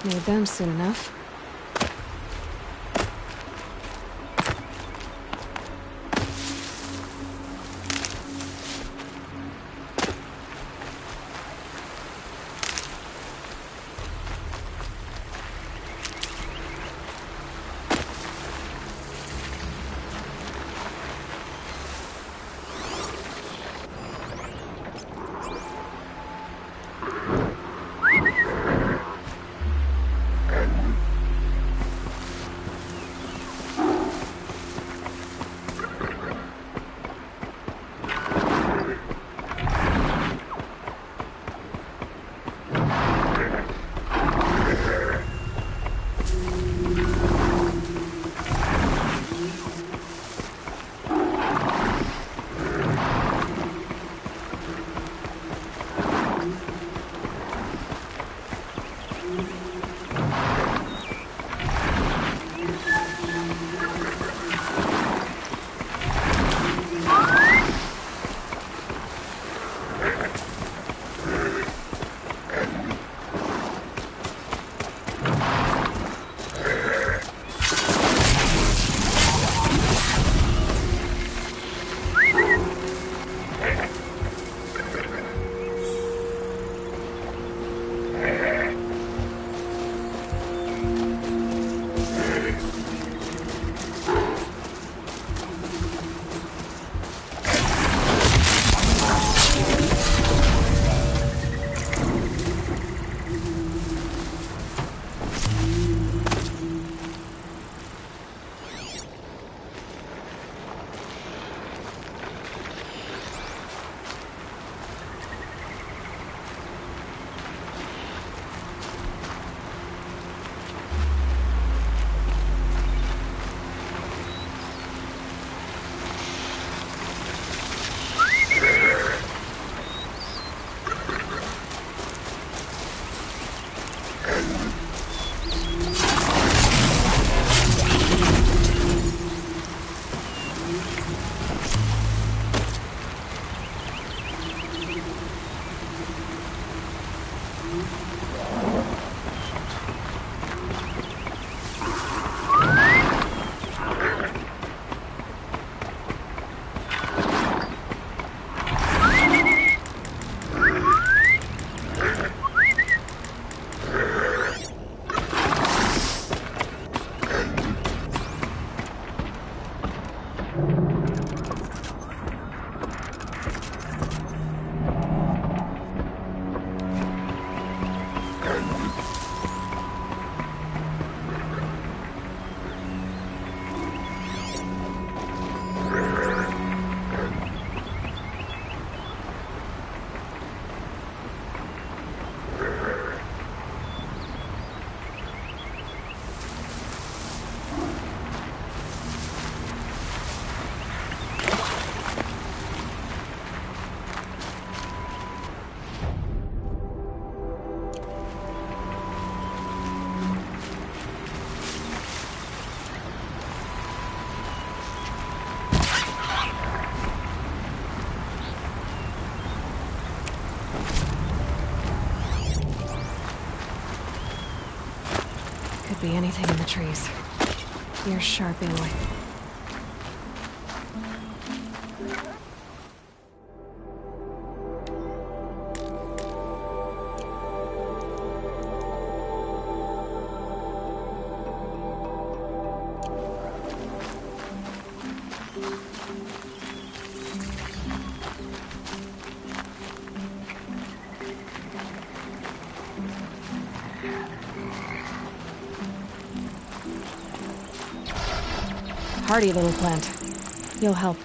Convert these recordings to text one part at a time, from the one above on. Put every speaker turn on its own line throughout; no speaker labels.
Need them soon enough. Could be anything in the trees. Ears sharp, anyway. Hardy little plant. You'll help.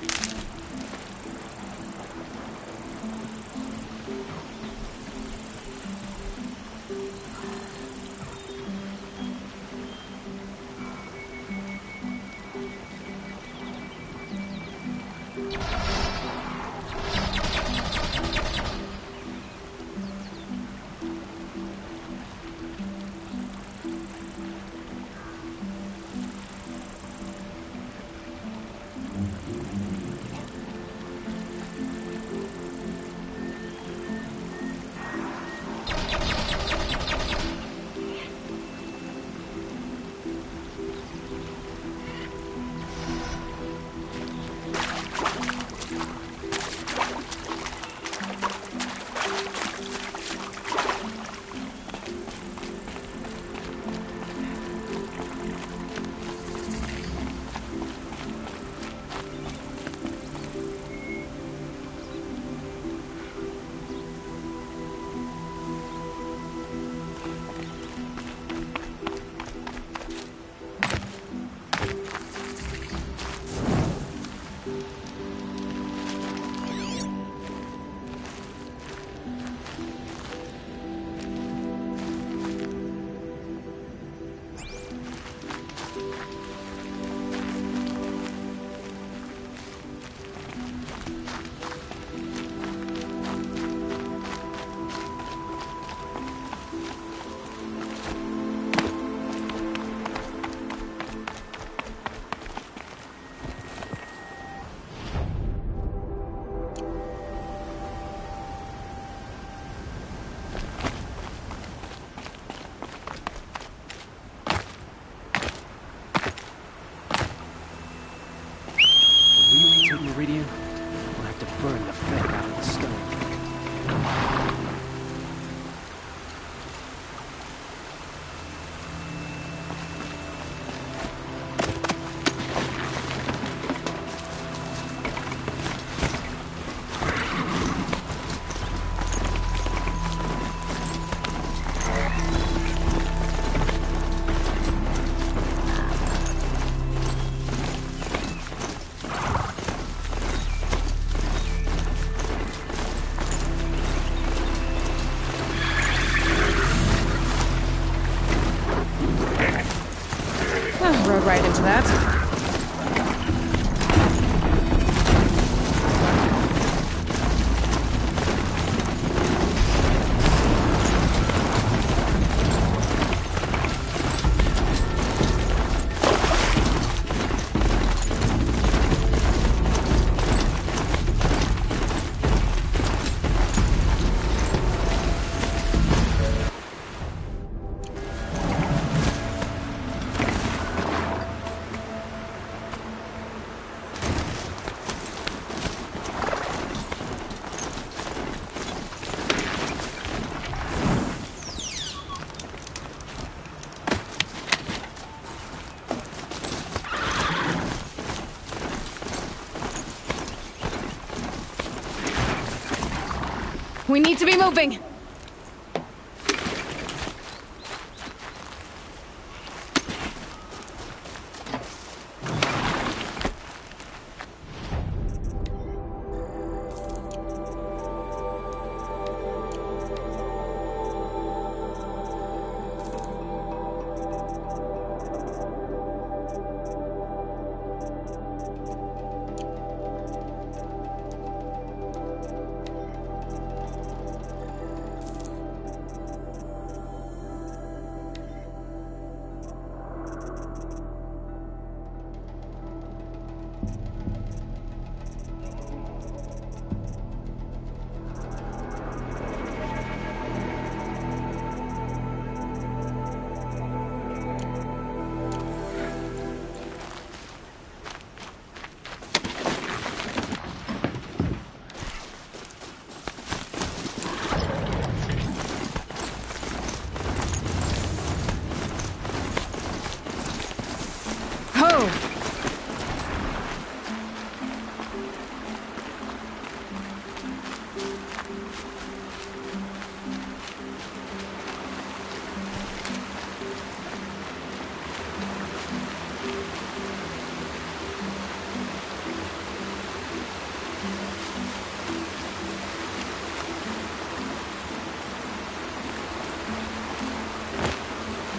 Rode right into that. We need to be moving!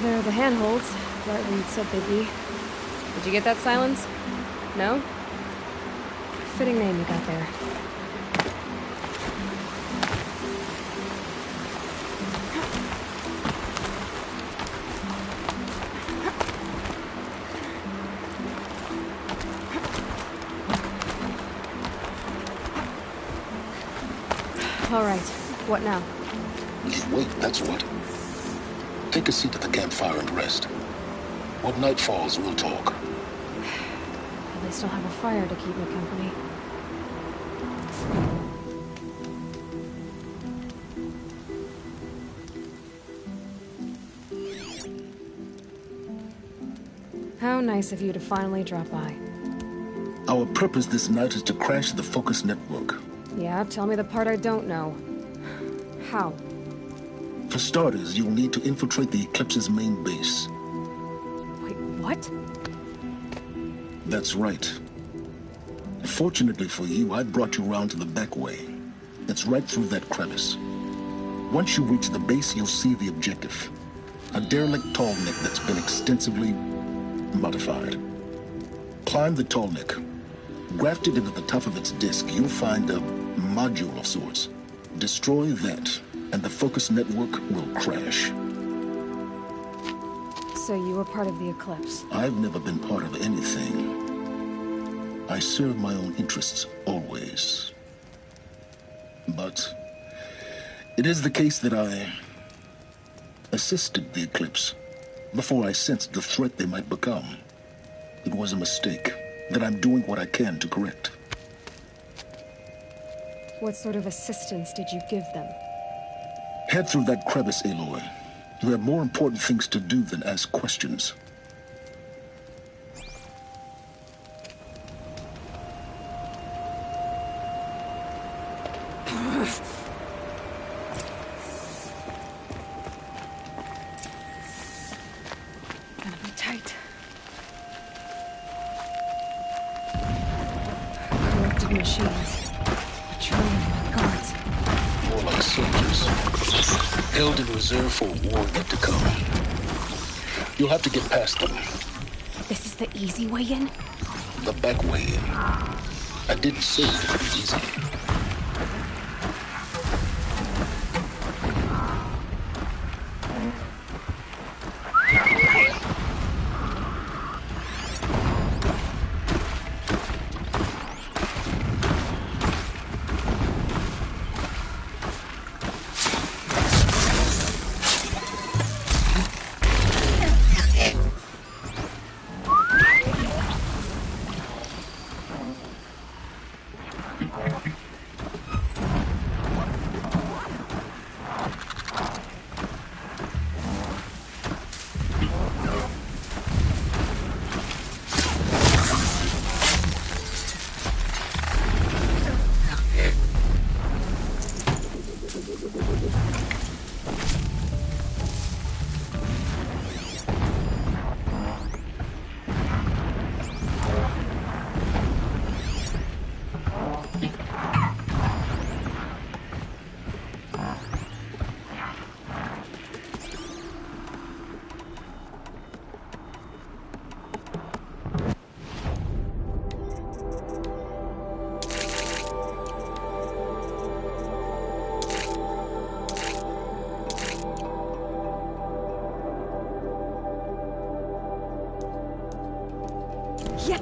They're the handholds, right where you'd said they'd be. Did you get that, Silence? No? Fitting name you got there. All right, what now?
Wait, that's what. Take a seat at the campfire and rest. When night falls, we'll talk.
At least I'll have a fire to keep me company. How nice of you to finally drop by.
Our purpose this night is to crash the Focus network.
Yeah, tell me the part I don't know. How?
For starters, you'll need to infiltrate the Eclipse's main base.
Wait, what?
That's right. Fortunately for you, I brought you round to the back way. It's right through that crevice. Once you reach the base, you'll see the objective. A derelict tall neck that's been extensively modified. Climb the tall neck. Grafted into the top of its disk, you'll find a module of sorts. Destroy that, and the Focus network will crash.
So you were part of the Eclipse?
I've never been part of anything. I serve my own interests, always. But it is the case that I assisted the Eclipse before I sensed the threat they might become. It was a mistake that I'm doing what I can to correct.
What sort of assistance did you give them?
Head through that crevice, Aloy. You have more important things to do than ask questions.
Gonna be tight. Corrupted machines. Patrolling like guards.
More like soldiers. Held in reserve for a war yet to come. You'll have to get past them.
This is the easy way in?
The back way in. I didn't say it would be easy.
Yeah.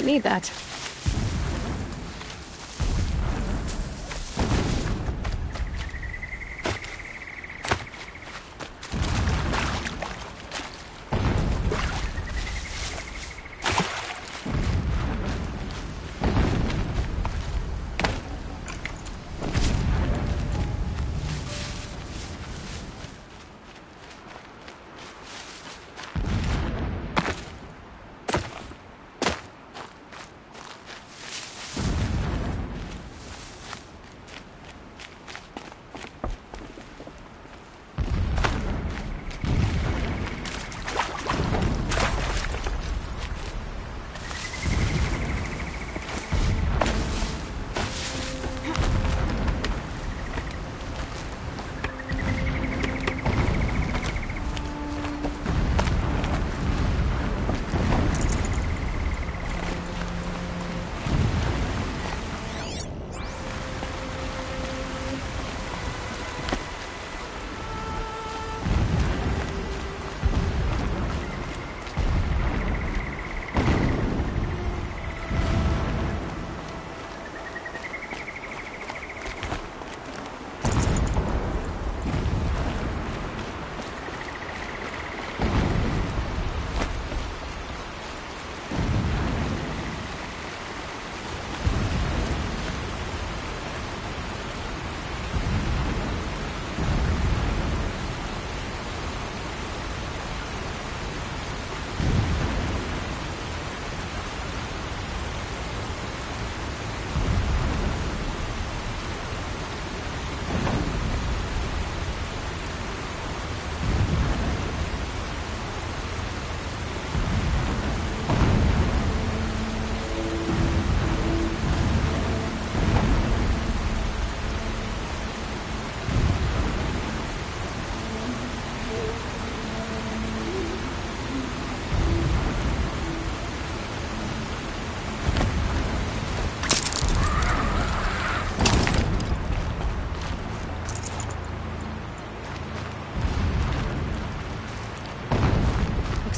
might need that.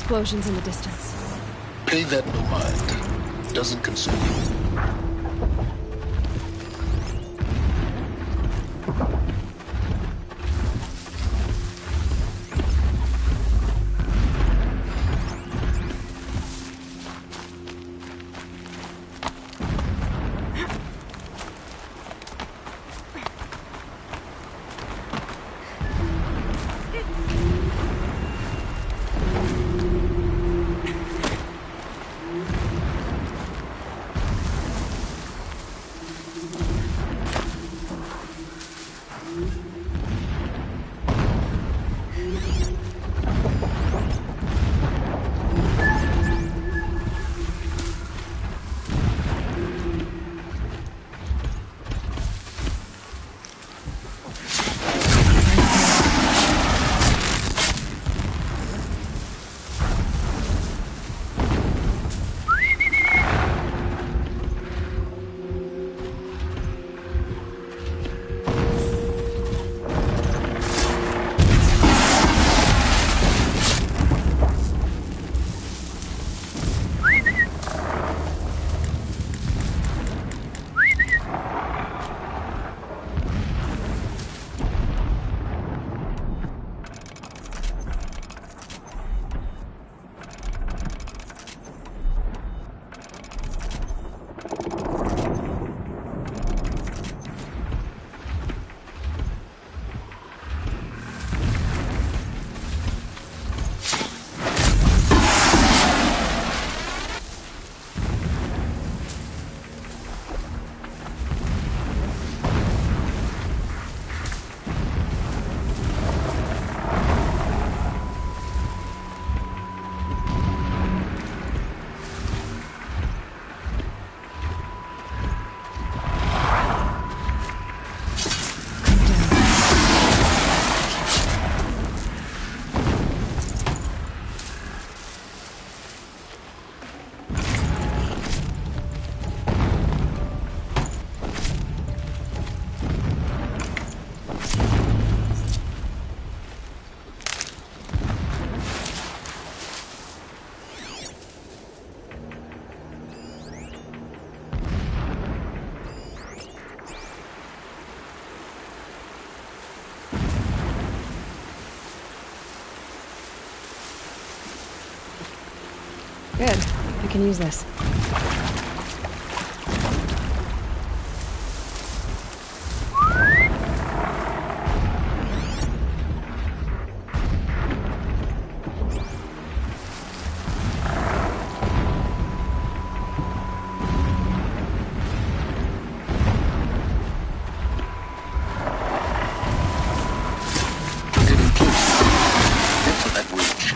Explosions in the distance.
Pay that no mind. Doesn't concern you.
Good. I can use this.
Getting close. Head for that bridge.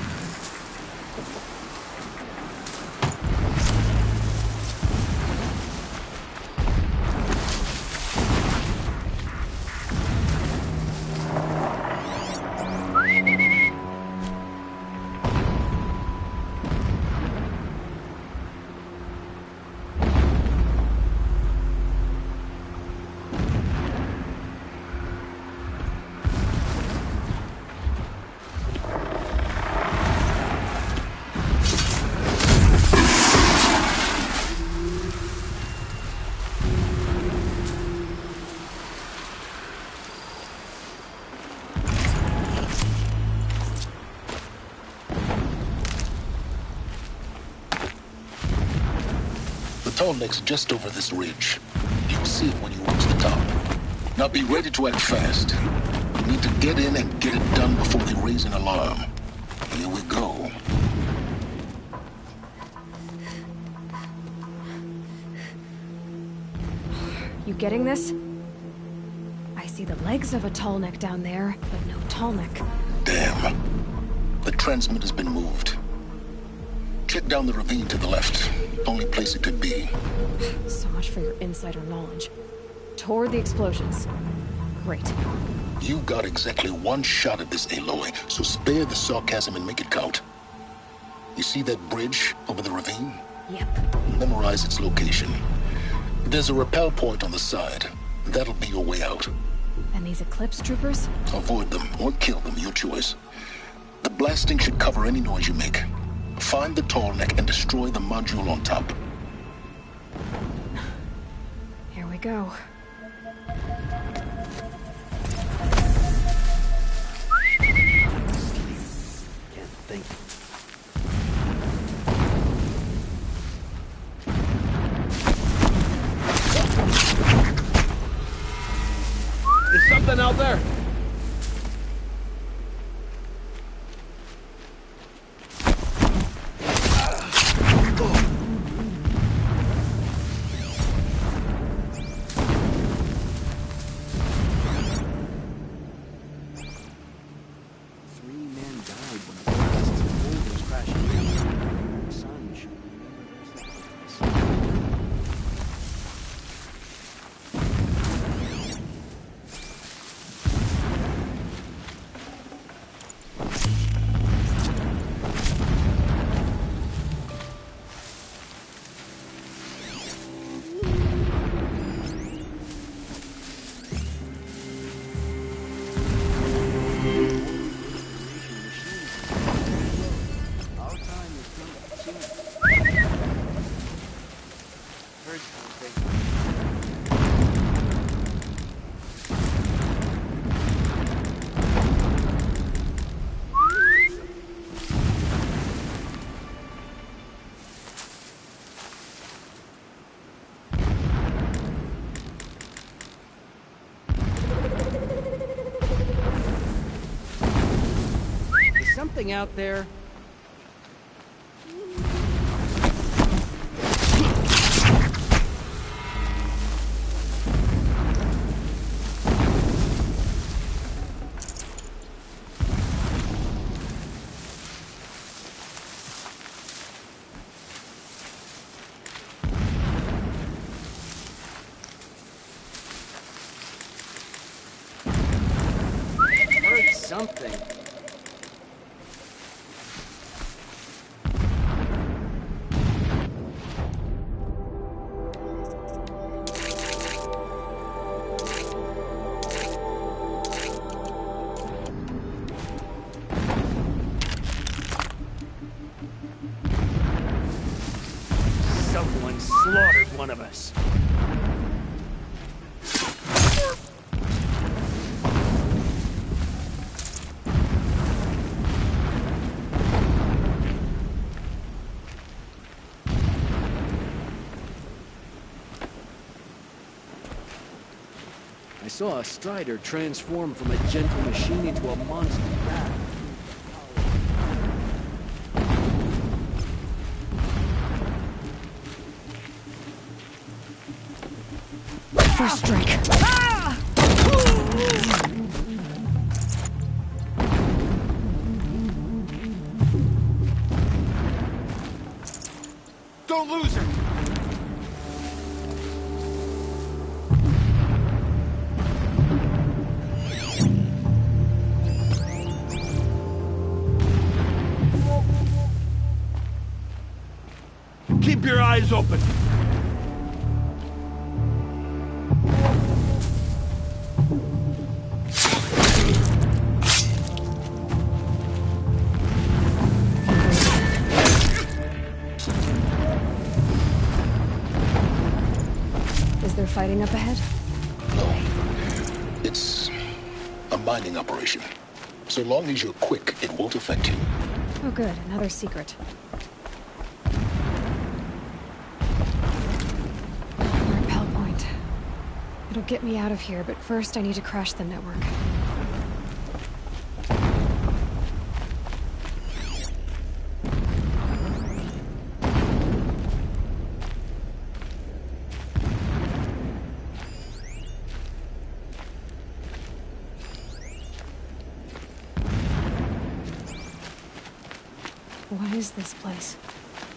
The tall neck's just over this ridge. You'll see it when you reach the top. Now be ready to act fast. You need to get in and get it done before they raise an alarm. Here we go.
You getting this? I see the legs of a tall neck down there, but no tall neck.
Damn. The transmitter's been moved. Check down the ravine to the left. Only place it could be.
So much for your insider knowledge. Toward the explosions. Great.
You got exactly one shot at this, Aloy, so spare the sarcasm and make it count. You see that bridge over the ravine?
Yep.
Memorize its location. There's a rappel point on the side. That'll be your way out.
And these Eclipse troopers?
Avoid them or kill them, your choice. The blasting should cover any noise you make. Find the tall neck and destroy the module on top.
Here we go.
Can't think. Is something out there? Something out there. Heard something. Someone slaughtered one of us.
I saw a Strider transform from a gentle machine into a monster rat.
First strike.
Don't lose her! Keep your eyes open!
Is there fighting up ahead?
No. It's a mining operation. So long as you're quick, it won't affect you.
Oh good, another secret. Repel point. It'll get me out of here, but first I need to crash the network. What is this place?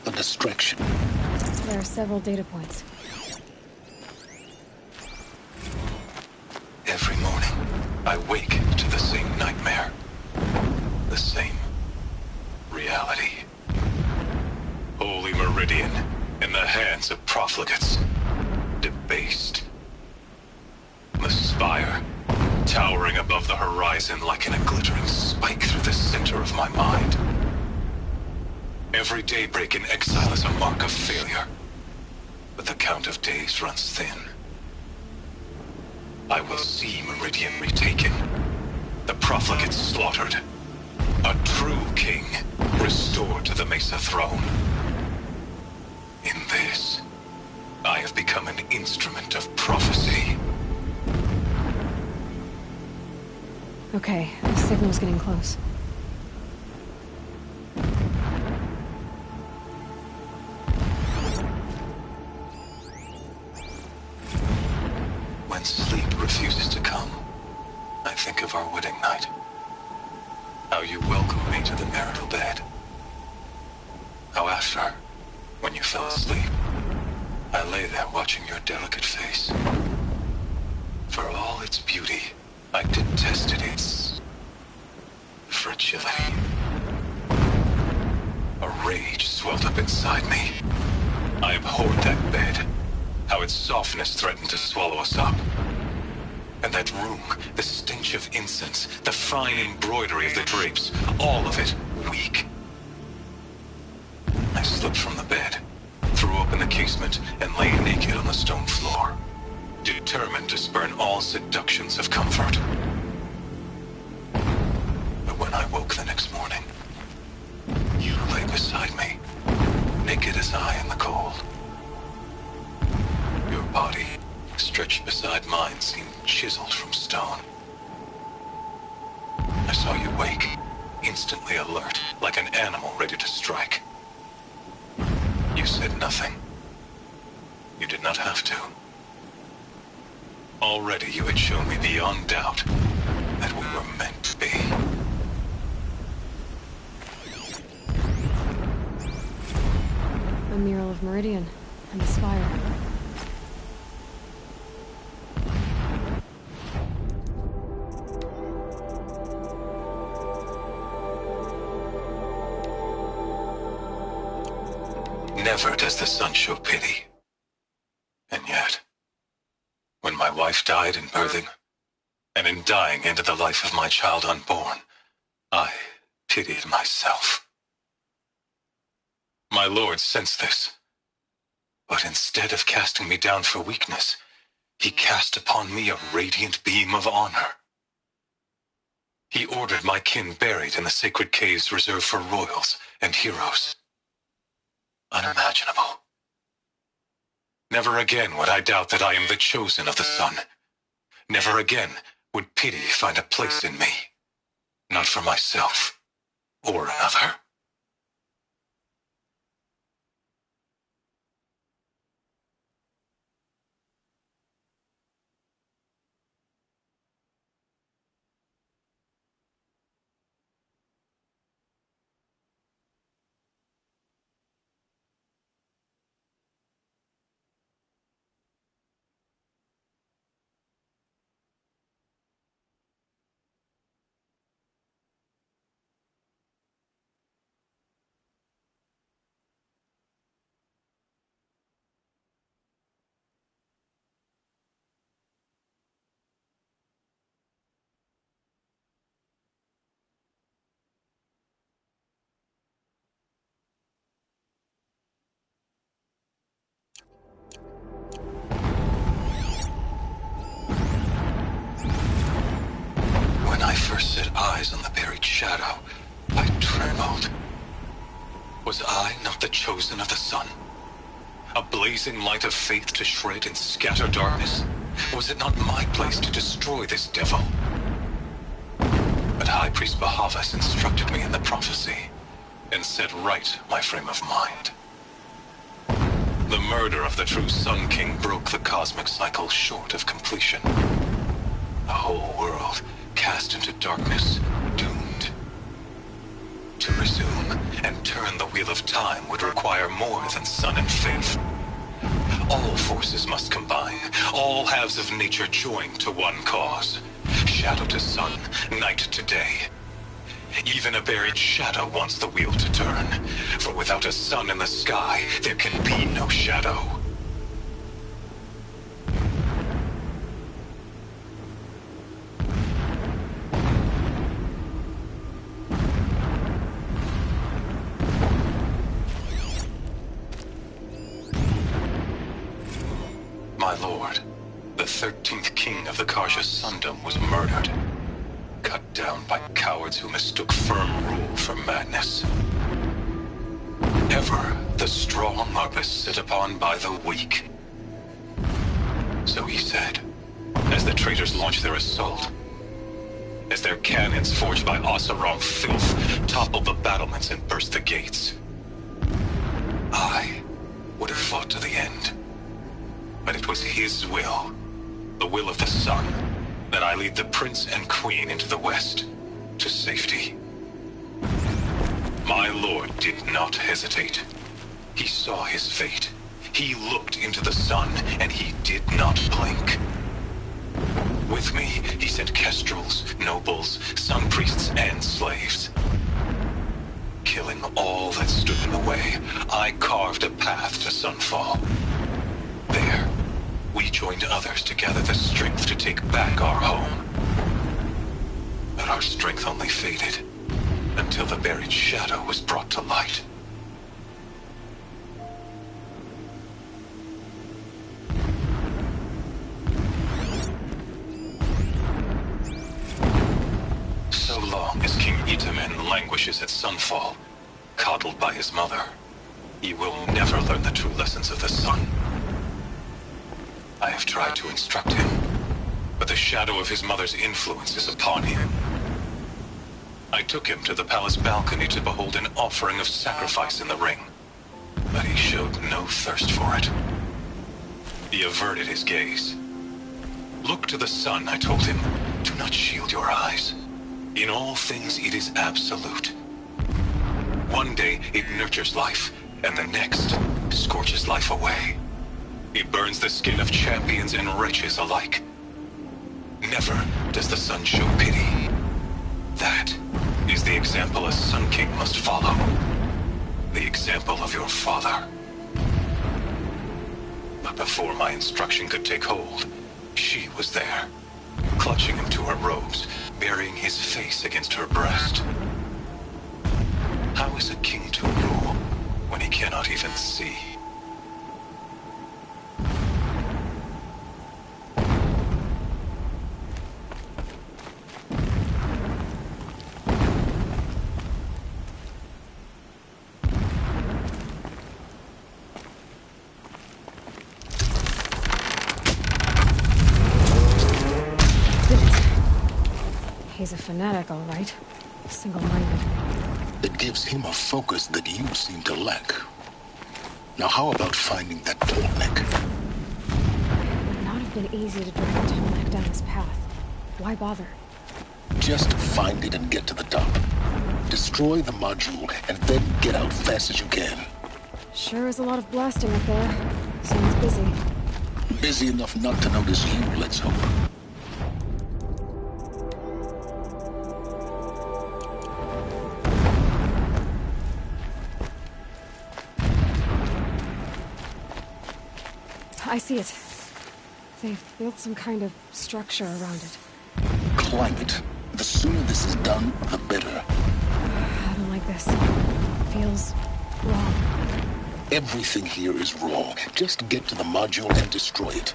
A distraction.
There are several data points.
Every morning, I wake to the same nightmare. The same reality. Holy Meridian in the hands of profligates. Debased. The spire, towering above the horizon like in a glittering spike through the center of my mind. Every daybreak in exile is a mark of failure, but the count of days runs thin. I will see Meridian retaken, the profligates slaughtered, a true king restored to the Mesa throne. In this, I have become an instrument of prophecy.
Okay, the signal's getting close.
When sleep refuses to come, I think of our wedding night. How you welcomed me to the marital bed. How after, when you fell asleep, I lay there watching your delicate face. For all its beauty, I detested its fragility. A rage swelled up inside me. I abhorred that bed. How its softness threatened to swallow us up. And that room, the stench of incense, the fine embroidery of the drapes, all of it weak. I slipped from the bed, threw open the casement, and lay naked on the stone floor, determined to spurn all seductions of comfort. But when I woke the next morning, you lay beside me, naked as I in the cold. Your body, stretched beside mine, seemed chiseled from stone. I saw you wake, instantly alert, like an animal ready to strike. You said nothing. You did not have to. Already you had shown me beyond doubt that we were meant to be.
A mural of Meridian and the spire.
Never does the sun show pity. And yet, when my wife died in birthing, and in dying ended the life of my child unborn, I pitied myself. My lord sensed this, but instead of casting me down for weakness, he cast upon me a radiant beam of honor. He ordered my kin buried in the sacred caves reserved for royals and heroes. Unimaginable. Never again would I doubt that I am the chosen of the sun, Never again would pity find a place in me. Not for myself or another. When I first set eyes on the buried shadow, I trembled. Was I not the chosen of the sun? A blazing light of faith to shred and scatter darkness? Was it not my place to destroy this devil? But High Priest Bahavas instructed me in the prophecy, and set right my frame of mind. The murder of the true Sun King broke the cosmic cycle short of completion. The whole world cast into darkness, doomed. To resume and turn the wheel of time would require more than sun and faith. All forces must combine, all halves of nature join to one cause. Shadow to sun, night to day. Even a buried shadow wants the wheel to turn, for without a sun in the sky, there can be no shadow. My lord, the 13th king of the Karja Sundom was murdered. Cut down by cowards who mistook firm rule for madness. Ever the strong are beset upon by the weak. So he said, as the traitors launched their assault. As their cannons forged by Oseram filth toppled the battlements and burst the gates. I would have fought to the end. But it was his will, the will of the sun, that I lead the prince and queen into the west, to safety. My lord did not hesitate. He saw his fate. He looked into the sun, and he did not blink. With me, he sent kestrels, nobles, sun priests, and slaves. Killing all that stood in the way, I carved a path to sunfall. There, we joined others to gather the strength to take back our home. But our strength only faded, until the buried shadow was brought to light. So long as King Itamen languishes at sunfall, coddled by his mother, he will never learn the true lessons of the sun. I have tried to instruct him, but the shadow of his mother's influence is upon him. I took him to the palace balcony to behold an offering of sacrifice in the ring, but he showed no thirst for it. He averted his gaze. Look to the sun, I told him. Do not shield your eyes. In all things it is absolute. One day it nurtures life, and the next scorches life away. It burns the skin of champions and wretches alike. Never does the sun show pity. That is the example a Sun King must follow. The example of your father. But before my instruction could take hold, she was there, clutching him to her robes, burying his face against her breast. How is a king to rule when he cannot even see?
He's a fanatic, all right. Single-minded.
It gives him a focus that you seem to lack. Now how about finding that tallneck?
It would not have been easy to drag a tallneck down this path. Why bother?
Just find it and get to the top. Destroy the module, and then get out fast as you can.
Sure is a lot of blasting up there. Sounds busy.
Busy enough not to notice you, let's hope.
I see it. They've built some kind of structure around it.
Climb it. The sooner this is done, the better.
I don't like this. Feels wrong.
Everything here is wrong. Just get to the module and destroy it.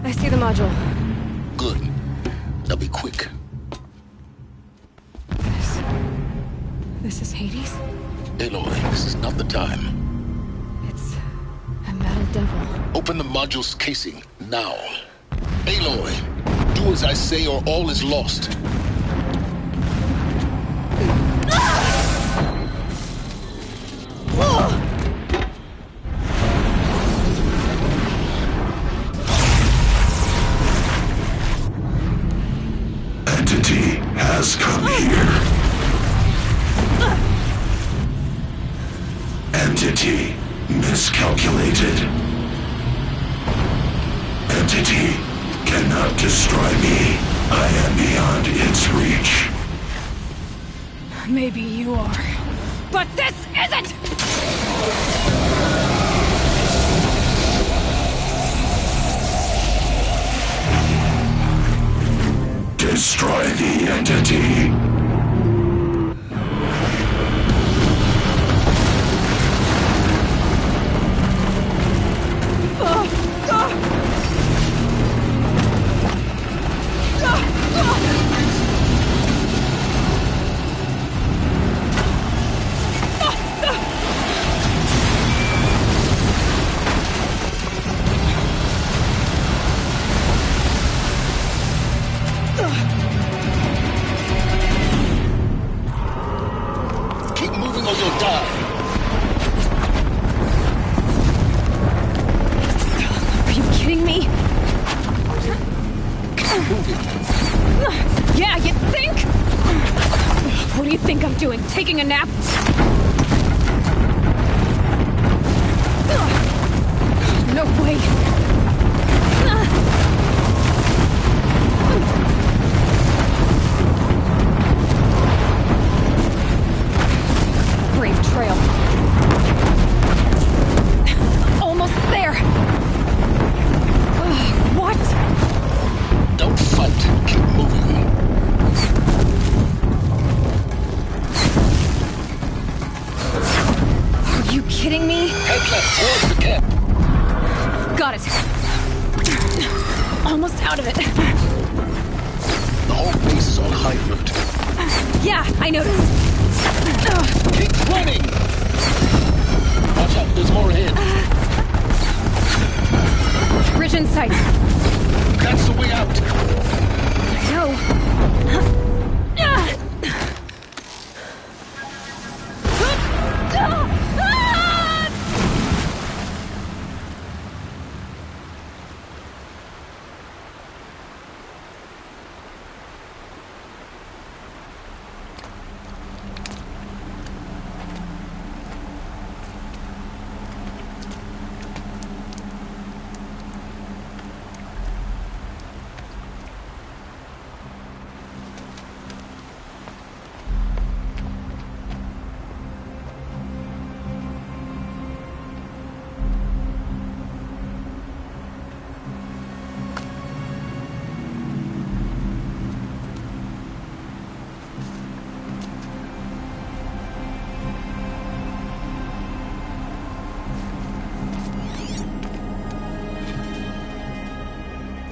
I see the module.
Good. Now be quick.
This is Hades?
Aloy, this is not the time.
It's a metal devil.
Open the module's casing, now. Aloy, do as I say or all is lost.
Entity has come here. Entity miscalculated. Entity cannot destroy me. I am beyond its reach.
Maybe you are. But this isn't!
Destroy the entity.
Keep moving or you'll die.
Are you kidding me?
Keep moving.
Yeah, you think? What do you think I'm doing? Taking a nap? No way. Brave trail. Almost there. What?
Don't fight. Keep moving.
Are you kidding me?
Head left towards the camp.
Got it. Almost out of it.
The whole base is on high alert.
Yeah, I noticed.
Keep running! Watch out, there's more ahead.
Bridge in sight.
That's the way out.
No.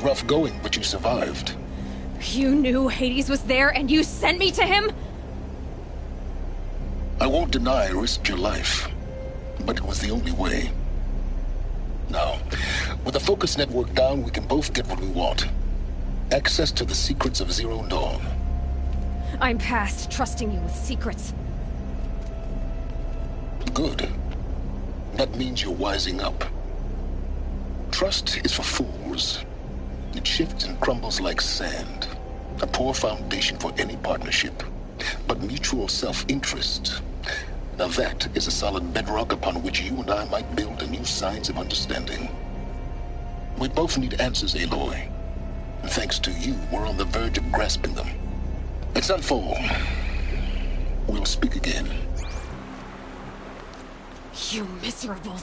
rough going, but you survived.
You knew Hades was there and you sent me to him?
I won't deny I risked your life, but it was the only way. Now, with the focus network down, we can both get what we want. Access to the secrets of Zero Dawn.
I'm past trusting you with secrets.
Good. That means you're wising up. Trust is for fools. It shifts and crumbles like sand. A poor foundation for any partnership. But mutual self-interest, now that is a solid bedrock upon which you and I might build a new science of understanding. We both need answers, Aloy. And thanks to you, we're on the verge of grasping them. It's nightfall. We'll speak again.
You miserable...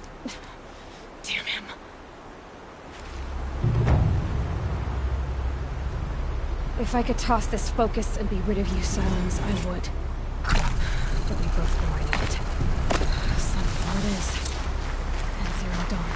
Damn him. If I could toss this focus and be rid of you, Silence, I would. But we both know I need it. Sunfall it is. And Zero Dawn.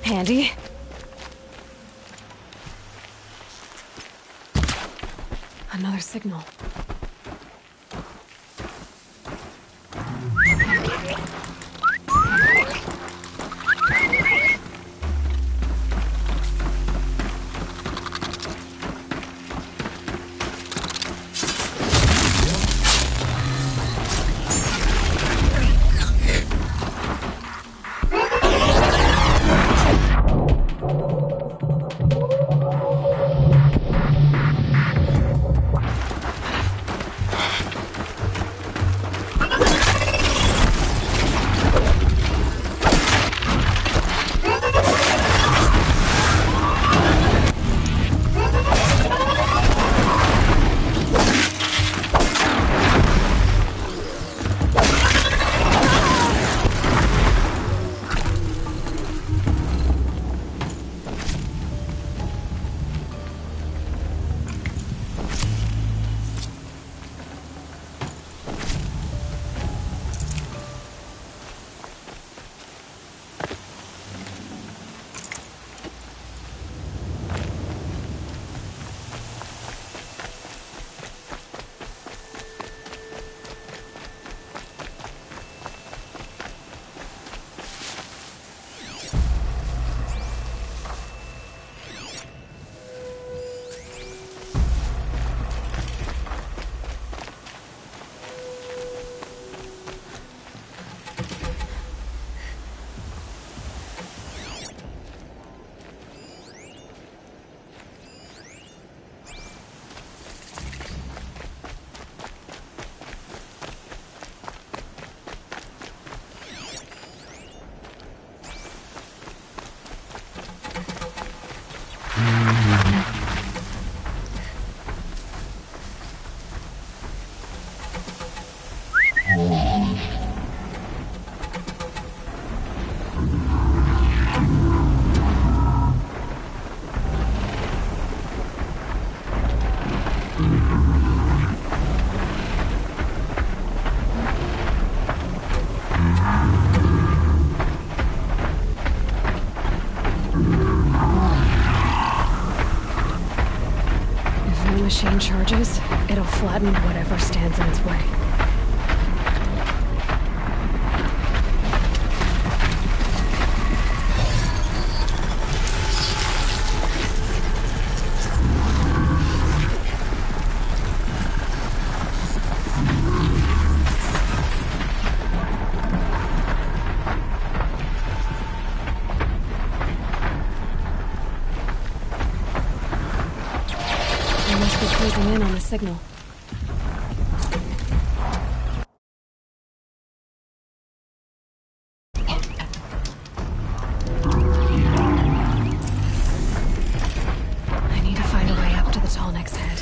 Handy. Another signal. chain charges, it'll flatten whatever stands in its way. They must be closing in on the signal. I need to find a way up to the tall neck's head.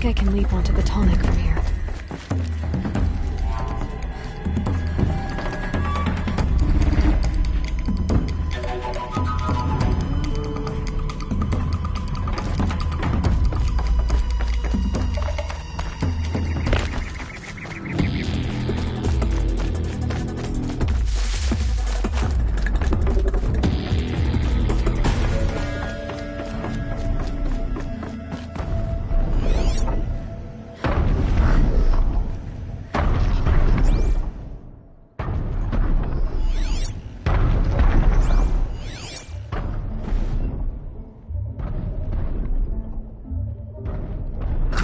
I can leap onto the tall neck from here.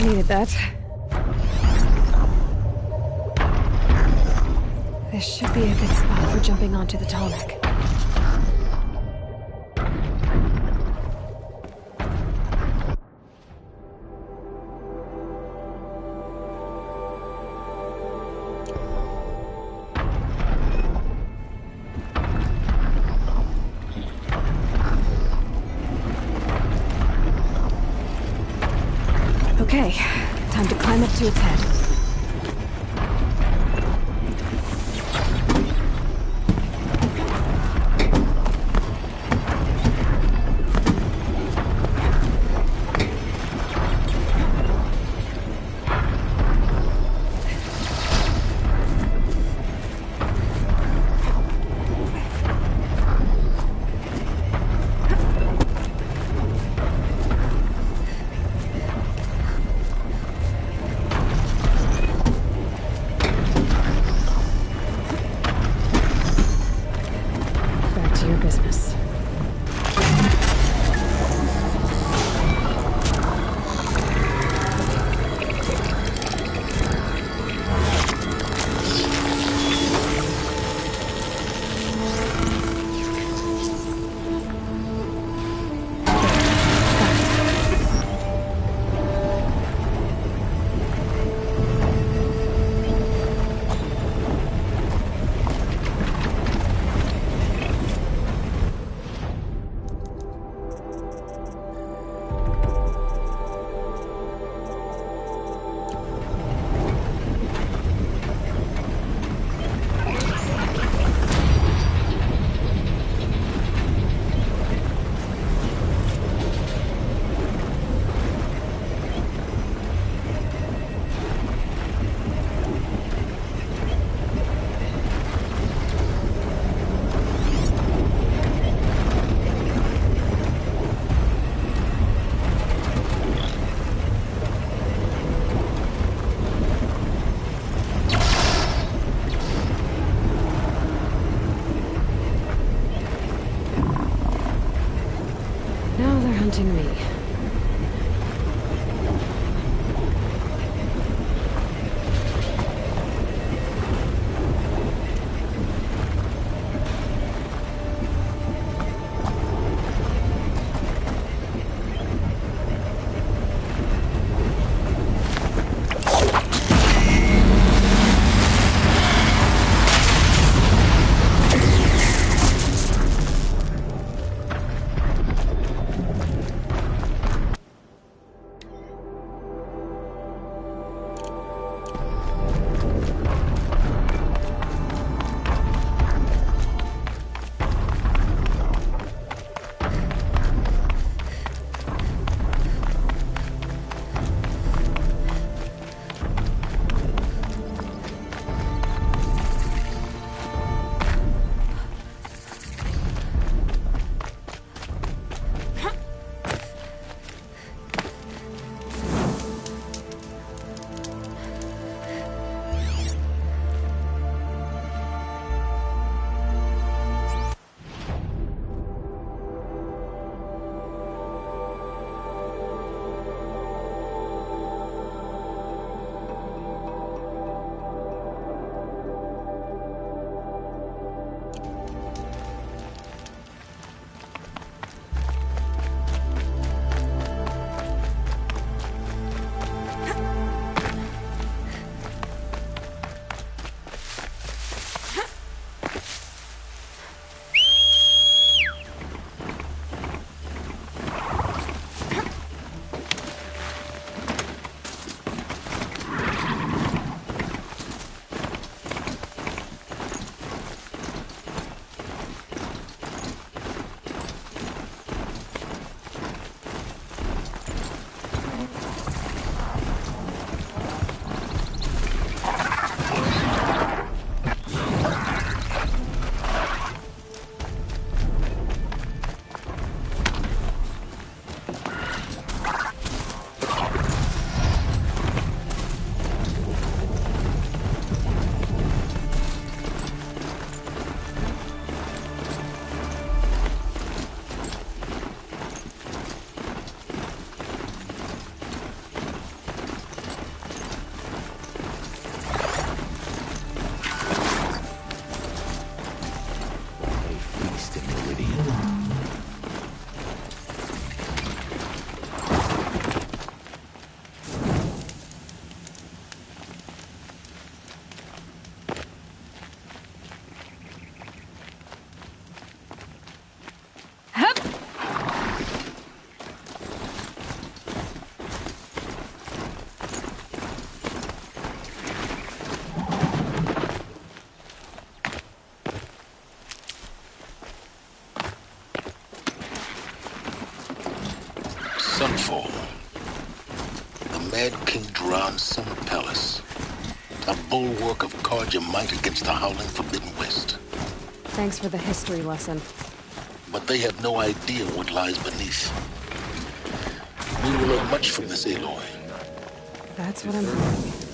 Needed that. This should be a good spot for jumping onto the tonic. Okay, time to climb up to its head.
Grand Summer Palace. A bulwark of Carja might against the howling Forbidden West.
Thanks for the history lesson.
But they have no idea what lies beneath. We will learn much from this Aloy.
That's what I'm hoping.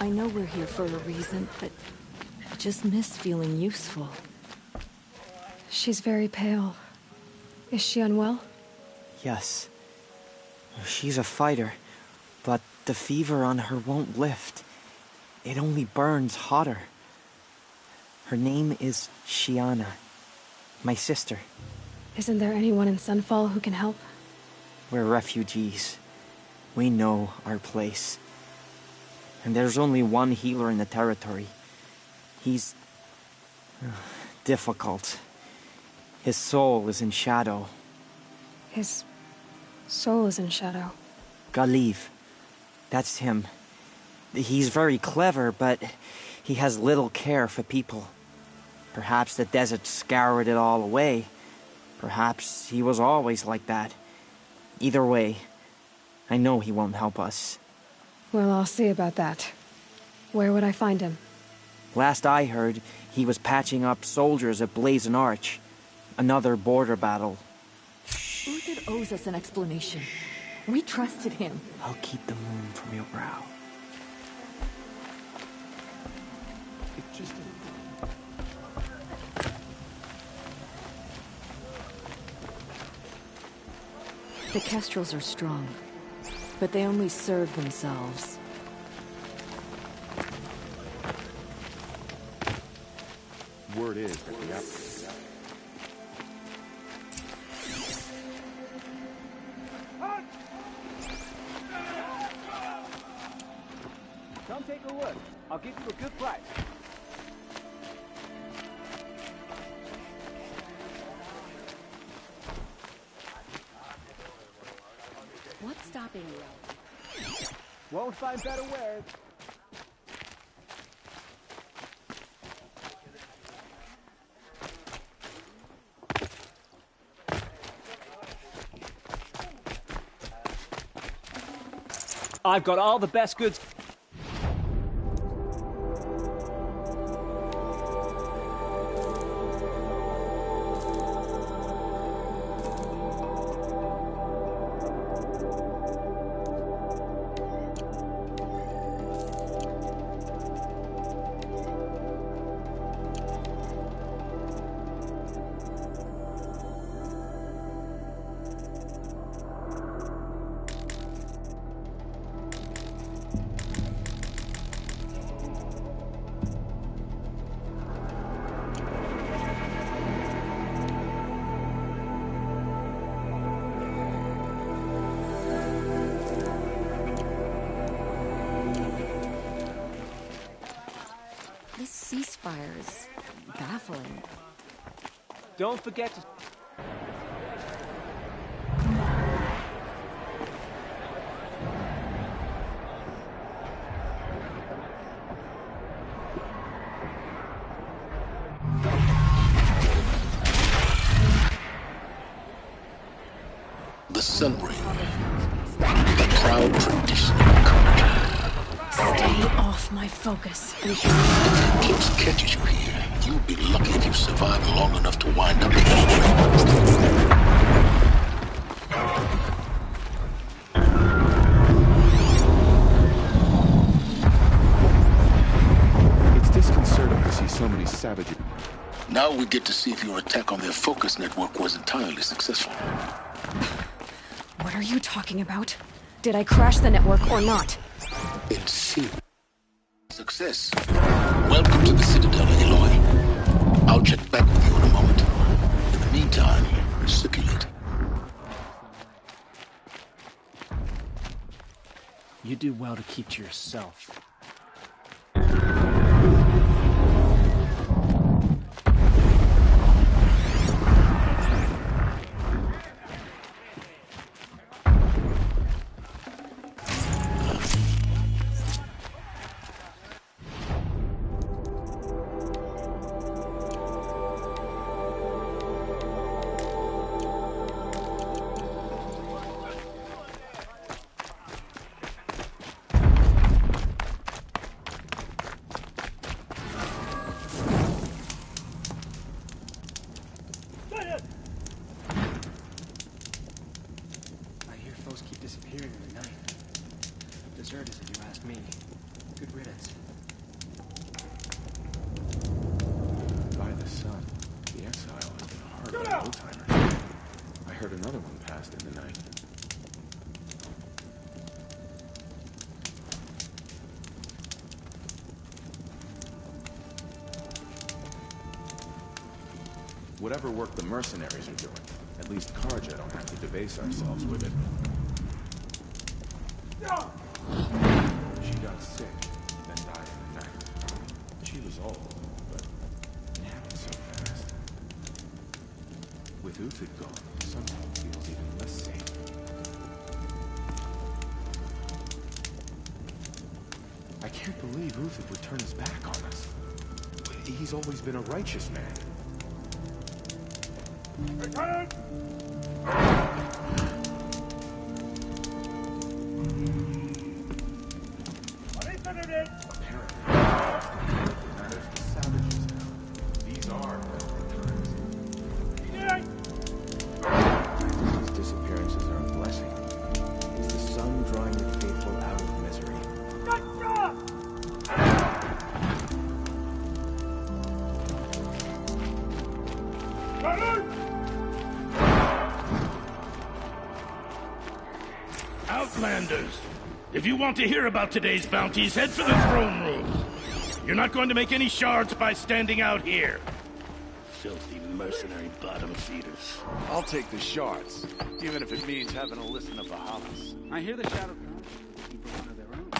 I know we're here for a reason, but I just miss feeling useful. She's very pale. Is she unwell?
Yes. She's a fighter, but the fever on her won't lift. It only burns hotter. Her name is Shiana, my sister.
Isn't there anyone in Sunfall who can help?
We're refugees. We know our place. And there's only one healer in the territory. He's difficult. His soul is in shadow.
His soul is in shadow.
Galiv. That's him. He's very clever, but he has little care for people. Perhaps the desert scoured it all away. Perhaps he was always like that. Either way, I know he won't help us.
Well, I'll see about that. Where would I find him?
Last I heard, he was patching up soldiers at Blazon Arch. Another border battle.
Uther owes us an explanation. We trusted him.
I'll keep the moon from your brow.
The Kestrels are strong, but they only serve themselves.
Word is that the Come take a look. I'll give you a good price. Won't find better words. I've got all the best goods.
This ceasefire is baffling.
Don't forget to...
The Sun Ring. The proud tradition of Carja.
Stay off my focus.
If Eclipse catches you here, you'll be lucky if you survive long enough to wind up in this ring.
It's disconcerting to see so many savages.
Now we get to see if your attack on their focus network was entirely successful.
What are you talking about? Did I crash the network or not?
In C. Success. Welcome to the Citadel, Aloy. I'll check back with you in a moment. In the meantime, circulate.
You do well to keep to yourself.
Disappearing in the night. Deserters, if you ask me. Good riddance.
By the sun, the exile has been hard on old-timers. I heard another one passed in the night. Whatever work the mercenaries are doing, at least Carja don't have to debase ourselves with it. She got sick, then died in the night. She was old, but it happened so fast. With Uthid gone, somehow it feels even less safe. I can't believe Uthid would turn his back on us. He's always been a righteous man.
Return!
Outlanders, if you want to hear about today's bounties, head for the throne room. You're not going to make any shards by standing out here. Filthy mercenary bottom feeders.
I'll take the shards, even if it means having to listen to Bahamas.
I hear the Shadow Crown. People one of their own.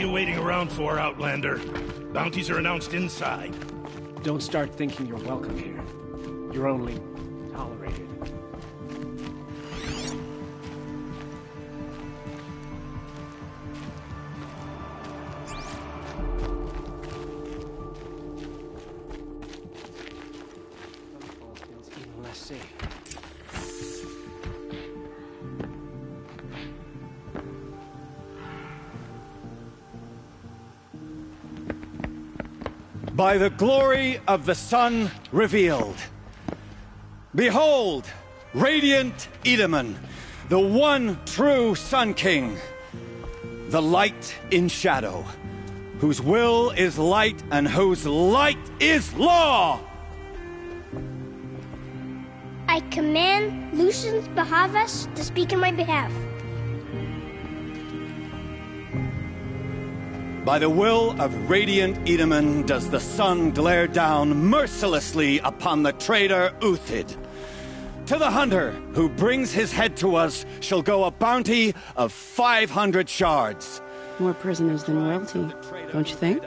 you waiting around for, Outlander? Bounties are announced inside.
Don't start thinking you're welcome here. You're only tolerated. Feels even less safe.
By the glory of the sun revealed. Behold, radiant Edaman, the one true Sun King, the light in shadow, whose will is light and whose light is law!
I command Lucius Bahavas to speak in my behalf.
By the will of radiant Edaman does the sun glare down mercilessly upon the traitor Uthid. To the hunter who brings his head to us shall go a bounty of 500 shards.
More prisoners than royalty, don't you think?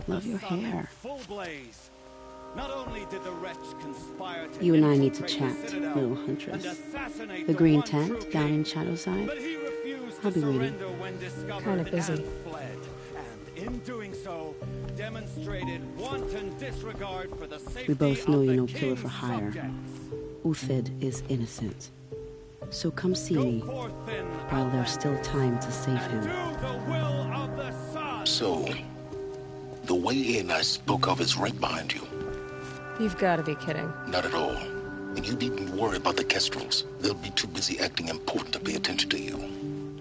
Love your hair. You and I need to chat, little huntress. The green tent down in Shadowside. I'll be waiting.
Kind of busy.
We both know you're no killer for hire. Uthid is innocent. So come see me while there's still time to save him.
So, the way in I spoke of is right behind you.
You've got to be kidding.
Not at all. And you needn't worry about the Kestrels. They'll be too busy acting important to pay attention to you.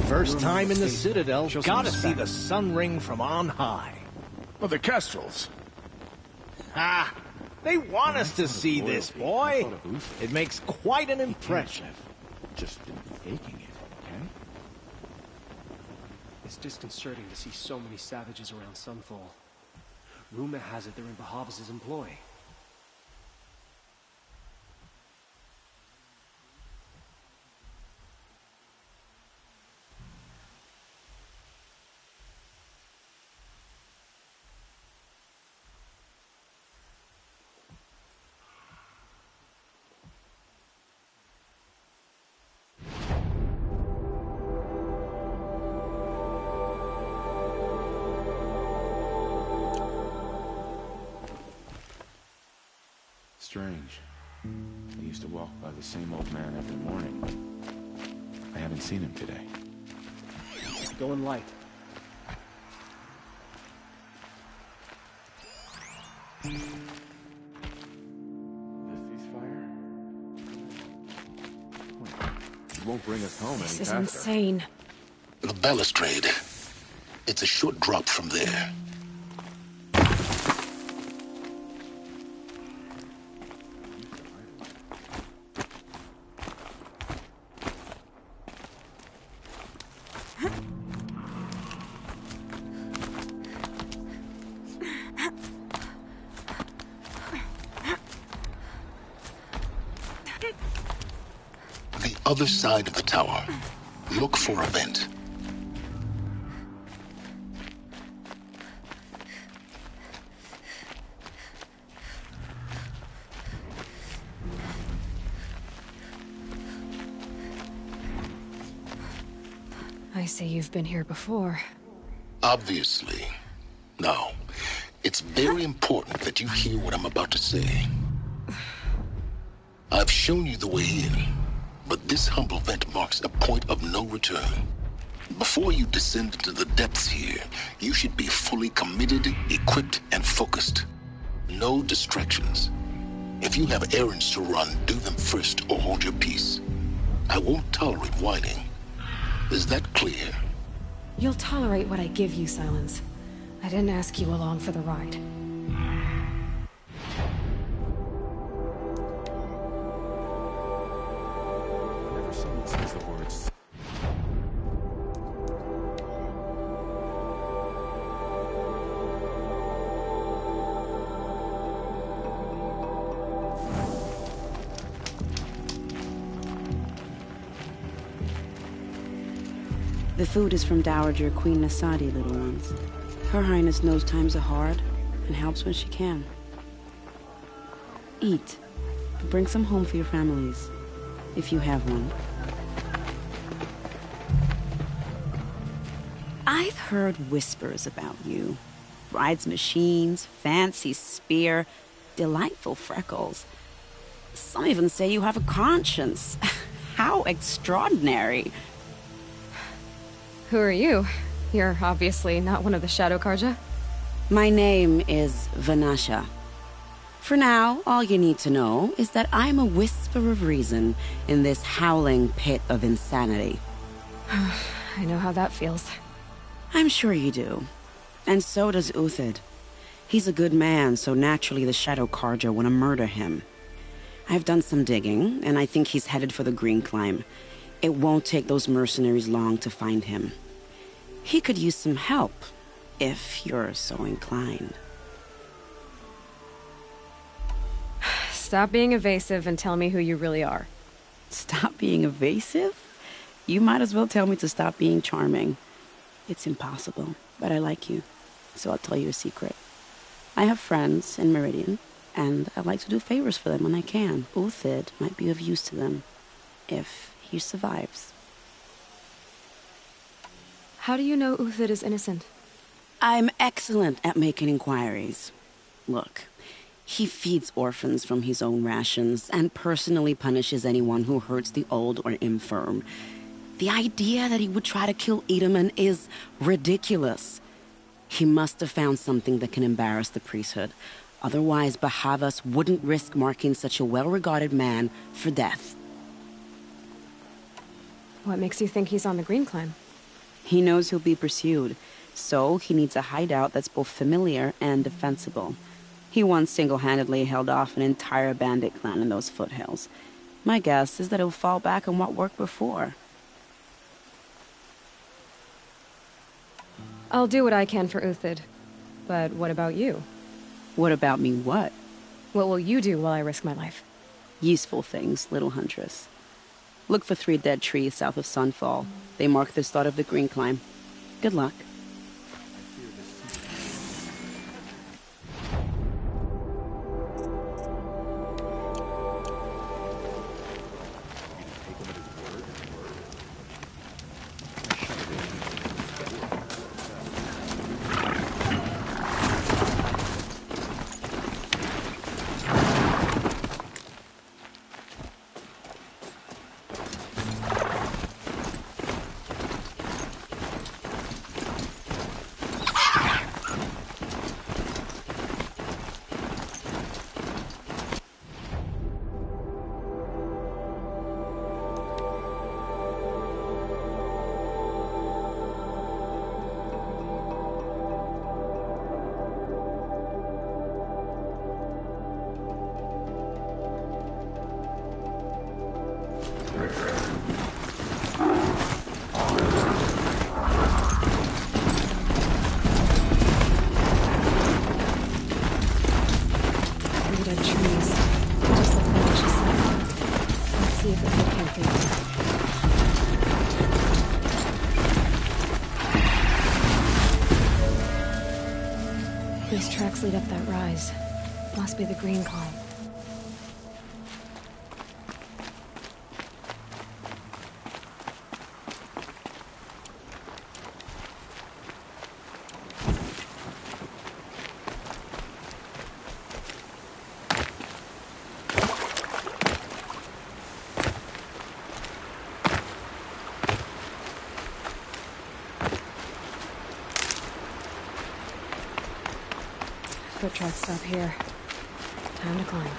First time in the Citadel, gotta see the sun ring from on high.
Well, the Kestrels.
Ha! They want us to see this, boy. It makes quite an impression.
Just been faking it, okay?
It's disconcerting to see so many savages around Sunfall. Rumor has it they're in Bahavas' employ.
Strange. I used to walk by the same old man every morning, but I haven't seen him today.
Going light.
The ceasefire? It won't bring us home any
This is
faster.
insane.
The balustrade. It's a short drop from there. The other side of the tower. Look for a vent.
I see you've been here before.
Obviously. Now, it's very important that you hear what I'm about to say. I've shown you the way in, but this humble vent marks a point of no return. Before you descend into the depths here, you should be fully committed, equipped, and focused. No distractions. If you have errands to run, do them first or hold your peace. I won't tolerate whining. Is that clear?
You'll tolerate what I give you, Silence. I didn't ask you along for the ride.
Never someone says the words.
The food is from Dowager Queen Nasadi, little ones. Her Highness knows times are hard and helps when she can. Eat. Bring some home for your families, if you have one. I've heard whispers about you. Rides machines, fancy spear, delightful freckles. Some even say you have a conscience. How extraordinary.
Who are you? You're obviously not one of the Shadow Karja.
My name is Vanasha. For now, all you need to know is that I'm a whisper of reason in this howling pit of insanity.
I know how that feels.
I'm sure you do. And so does Uthid. He's a good man, so naturally the Shadow Karja want to murder him. I've done some digging, and I think he's headed for the Green Climb. It won't take those mercenaries long to find him. He could use some help, if you're so inclined.
Stop being evasive and tell me who you really are.
Stop being evasive? You might as well tell me to stop being charming. It's impossible, but I like you, so I'll tell you a secret. I have friends in Meridian, and I like to do favors for them when I can. Uthid might be of use to them, if he survives.
How do you know Uthid is innocent?
I'm excellent at making inquiries. Look, he feeds orphans from his own rations and personally punishes anyone who hurts the old or infirm. The idea that he would try to kill Edelman is ridiculous. He must have found something that can embarrass the priesthood. Otherwise, Bahavas wouldn't risk marking such a well-regarded man for death.
What makes you think he's on the Green Climb?
He knows he'll be pursued, so he needs a hideout that's both familiar and defensible. He once single-handedly held off an entire bandit clan in those foothills. My guess is that he'll fall back on what worked before.
I'll do what I can for Uthid. But what about you?
What about me what?
What will you do while I risk my life?
Useful things, little huntress. Look for 3 dead trees south of Sunfall. They mark the start of the Green Climb. Good luck.
These tracks lead up that rise. Must be the Green Climb. Foot tracks stop here. Time to climb.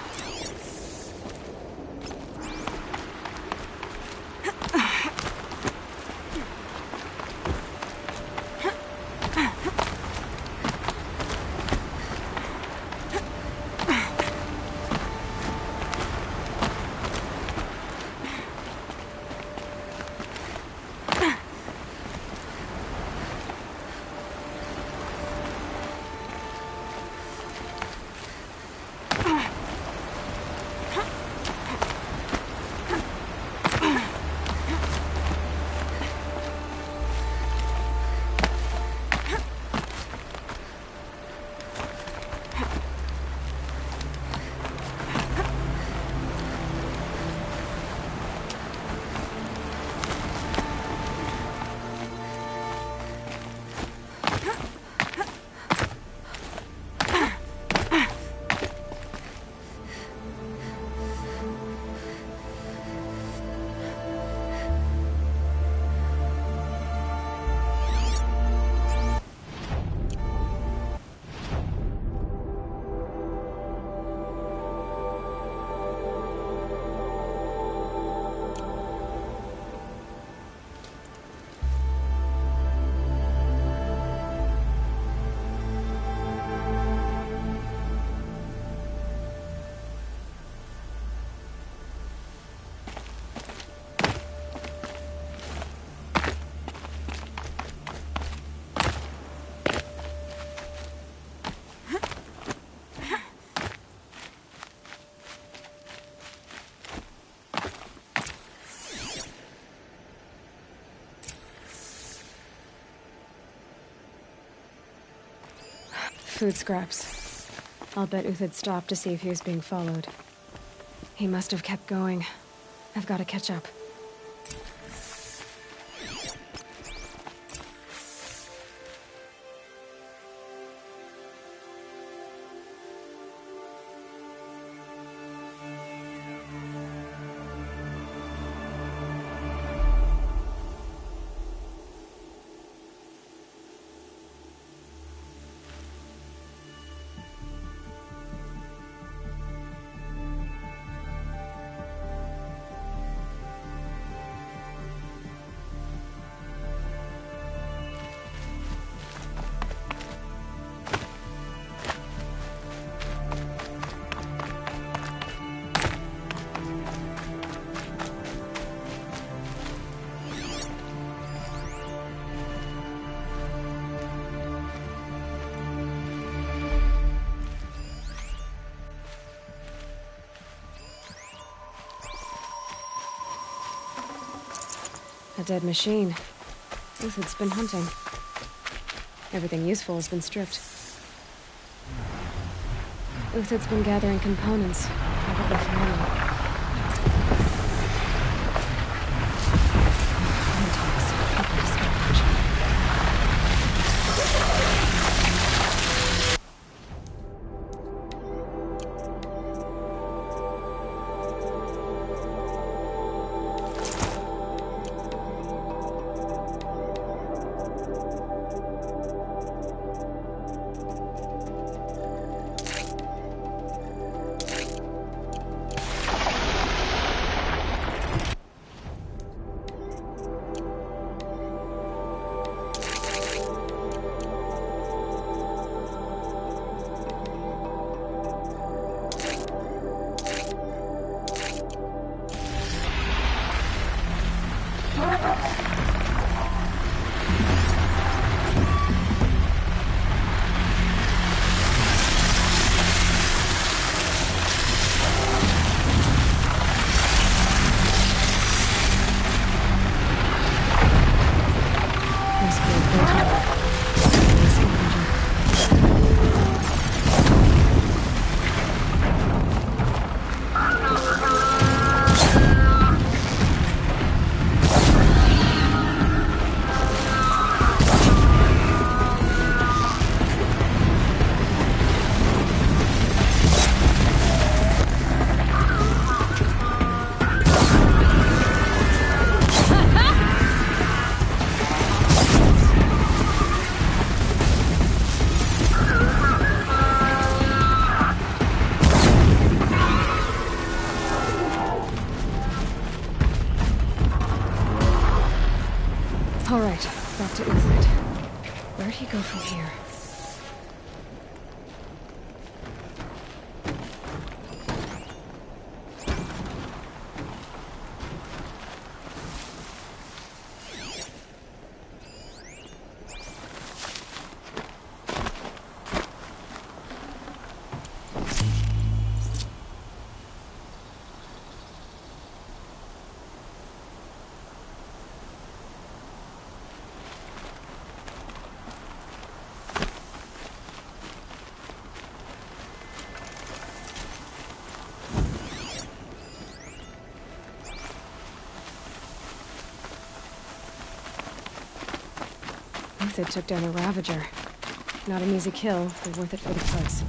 Food scraps. I'll bet Uthid stopped to see if he was being followed. He must have kept going. I've got to catch up. A dead machine. Uthid's been hunting. Everything useful has been stripped. Uthid's been gathering components, probably for ammo. All right, back to Uthid. Where'd he go from here? Uthid took down a Ravager. Not an easy kill, but worth it for the price.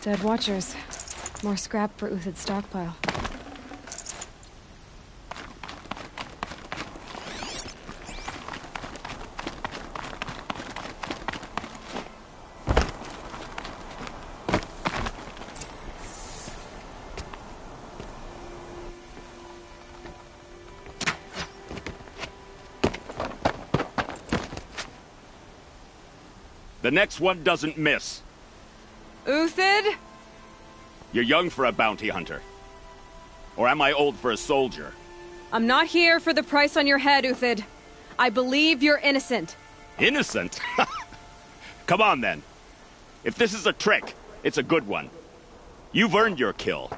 Dead Watchers. More scrap for Uthid's stockpile.
The next one doesn't miss.
Uthid?
You're young for a bounty hunter. Or am I old for a soldier?
I'm not here for the price on your head, Uthid. I believe you're innocent.
Innocent? Come on, then. If this is a trick, it's a good one. You've earned your kill.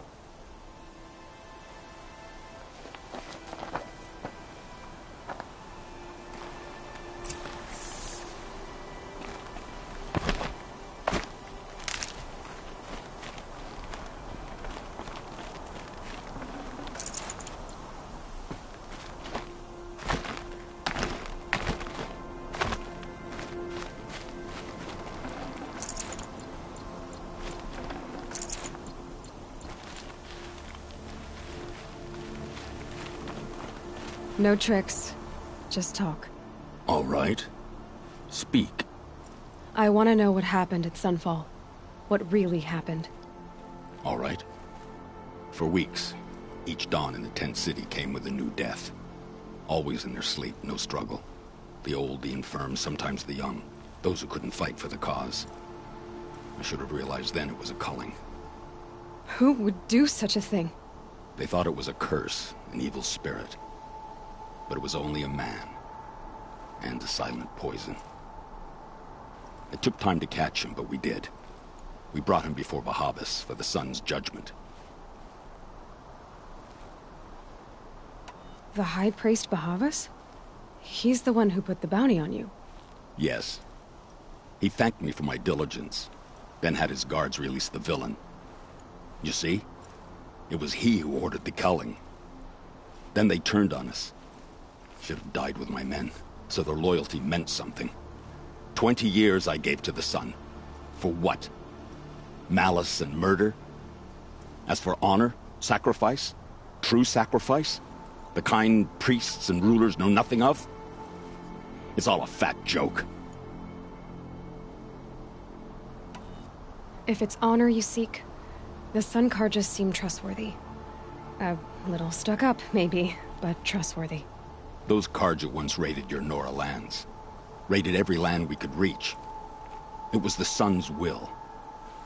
No tricks. Just talk.
All right. Speak.
I want to know what happened at Sunfall. What really happened.
All right. For weeks, each dawn in the tent city came with a new death. Always in their sleep, no struggle. The old, the infirm, sometimes the young. Those who couldn't fight for the cause. I should have realized then it was a culling.
Who would do such a thing?
They thought it was a curse, an evil spirit. But it was only a man. And a silent poison. It took time to catch him, but we did. We brought him before Bahavas for the sun's judgment.
The High Priest Bahavas? He's the one who put the bounty on you.
Yes. He thanked me for my diligence, then had his guards release the villain. You see? It was he who ordered the culling. Then they turned on us. Should have died with my men, so their loyalty meant something. 20 years I gave to the sun. For what? Malice and murder? As for honor, sacrifice, true sacrifice, the kind priests and rulers know nothing of? It's all a fat joke.
If it's honor you seek, the Sun Karjas seem trustworthy. A little stuck up, maybe, but trustworthy.
Those Karja once raided your Nora lands. Raided every land we could reach. It was the Sun's will.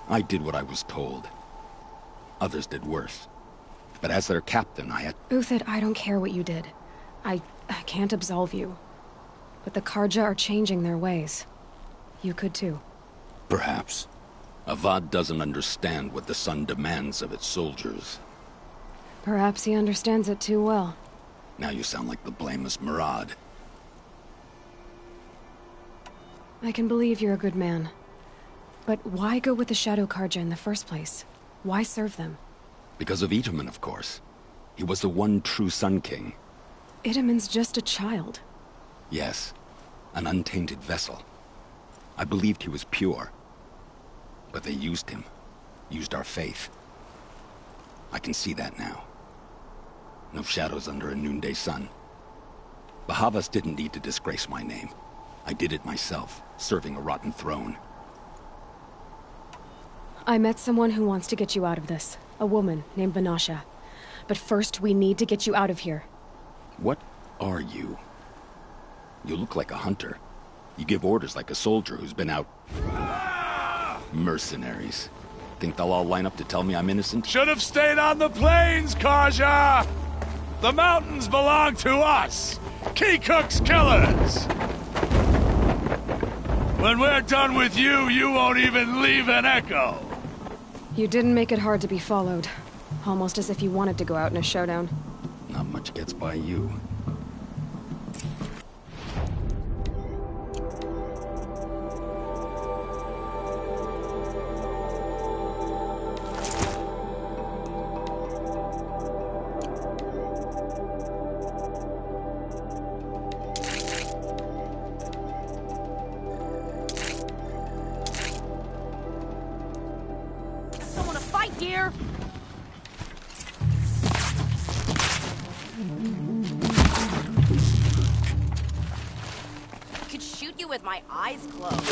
I did what I was told. Others did worse. But as their captain, I had...
Uthid, I don't care what you did. I can't absolve you. But the Karja are changing their ways. You could too.
Perhaps. Avad doesn't understand what the Sun demands of its soldiers.
Perhaps he understands it too well.
Now you sound like the blameless Murad.
I can believe you're a good man. But why go with the Shadow Karja in the first place? Why serve them?
Because of Itaman, of course. He was the one true Sun King.
Itaman's just a child.
Yes, an untainted vessel. I believed he was pure. But they used him. Used our faith. I can see that now. No shadows under a noonday sun. Bahavas didn't need to disgrace my name. I did it myself, serving a rotten throne.
I met someone who wants to get you out of this. A woman named Vanasha. But first, we need to get you out of here.
What are you? You look like a hunter. You give orders like a soldier who's been out... Mercenaries. Think they'll all line up to tell me I'm innocent?
Should have stayed on the plains, Karja! The mountains belong to us! Kikuk's killers! When we're done with you, you won't even leave an echo!
You didn't make it hard to be followed. Almost as if you wanted to go out in a showdown.
Not much gets by you.
Someone to fight here! I could shoot you with my eyes closed.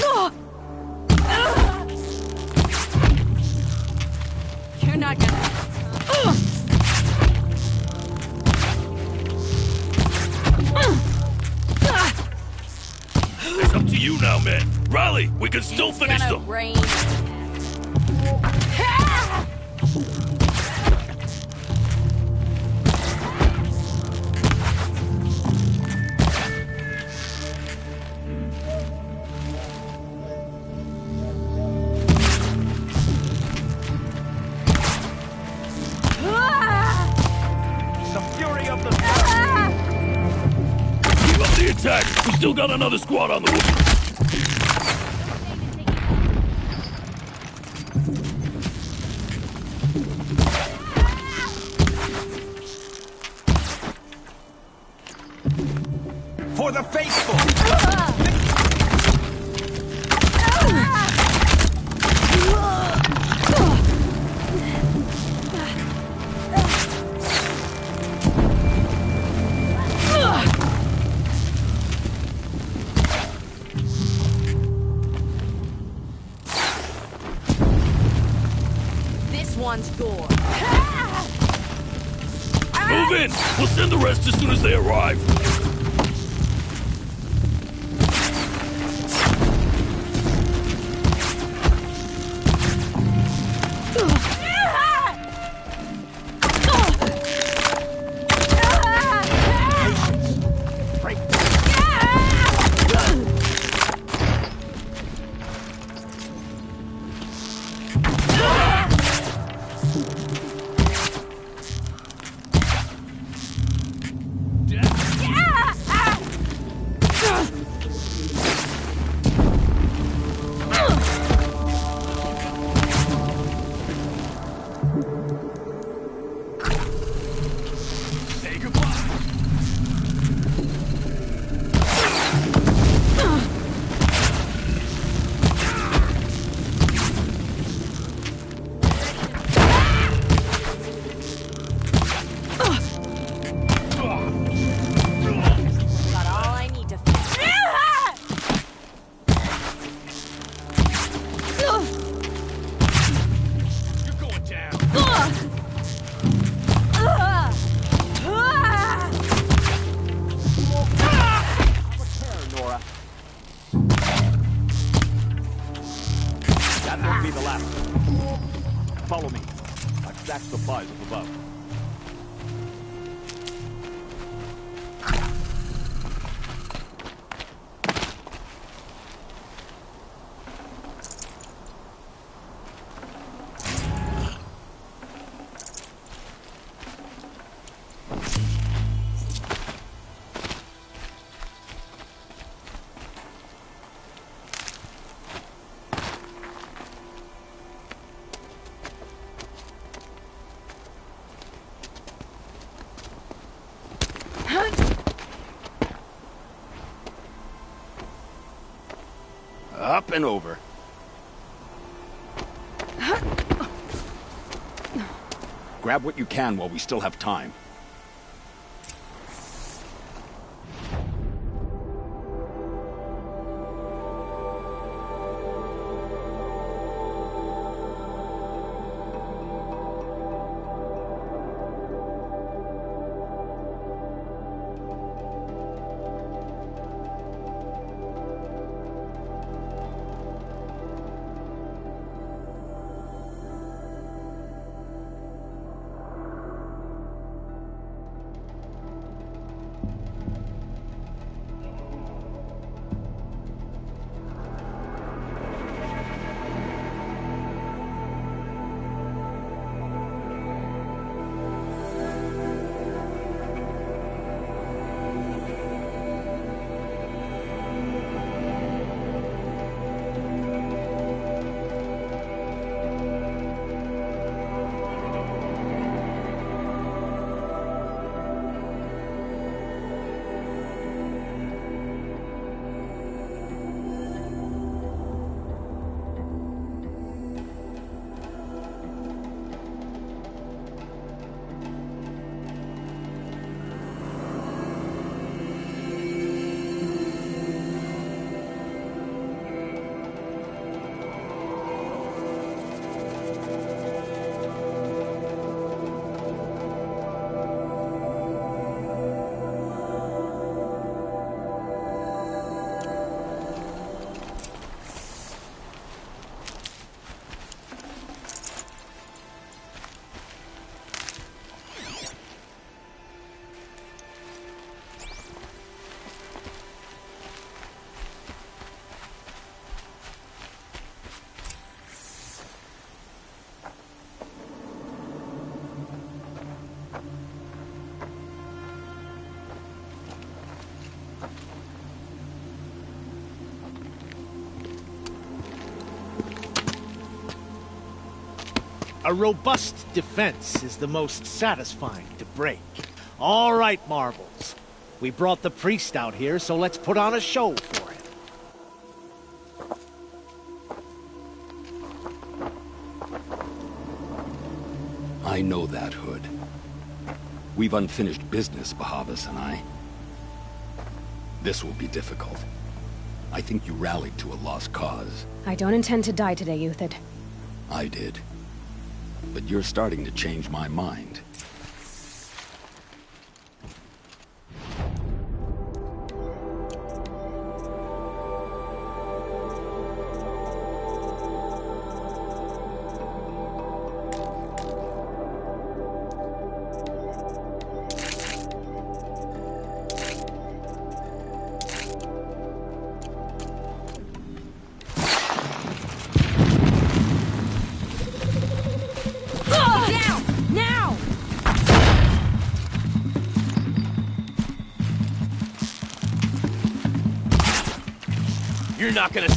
You're not gonna...
It's up to you now, man. Rally, we can still finish them.
Rain.
Keep up the attack. We still got another squad on the way.
For the faithful!
one's door.
Move in! We'll send the rest as soon as they arrive.
Follow me. I've stacked supplies up above. Up and over. Grab what you can while we still have time.
A robust defense is the most satisfying to break. All right, Marbles. We brought the priest out here, so let's put on a show for him.
I know that, Hood. We've unfinished business, Bahavas and I. This will be difficult. I think you rallied to a lost cause.
I don't intend to die today, Euthid.
I did. but you're starting to change my mind.
You're not gonna...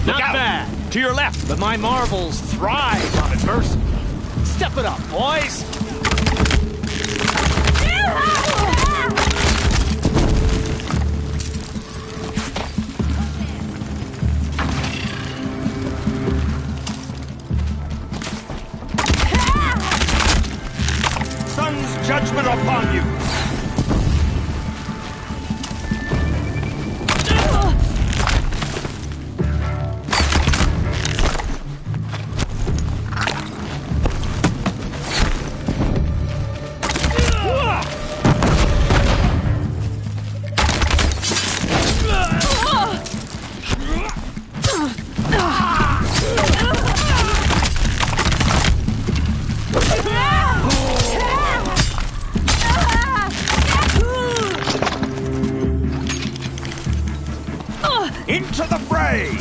Not bad.
To your left.
But my marbles thrive on adversity. Step it up, boys.
Sun's judgment upon you. Into the fray!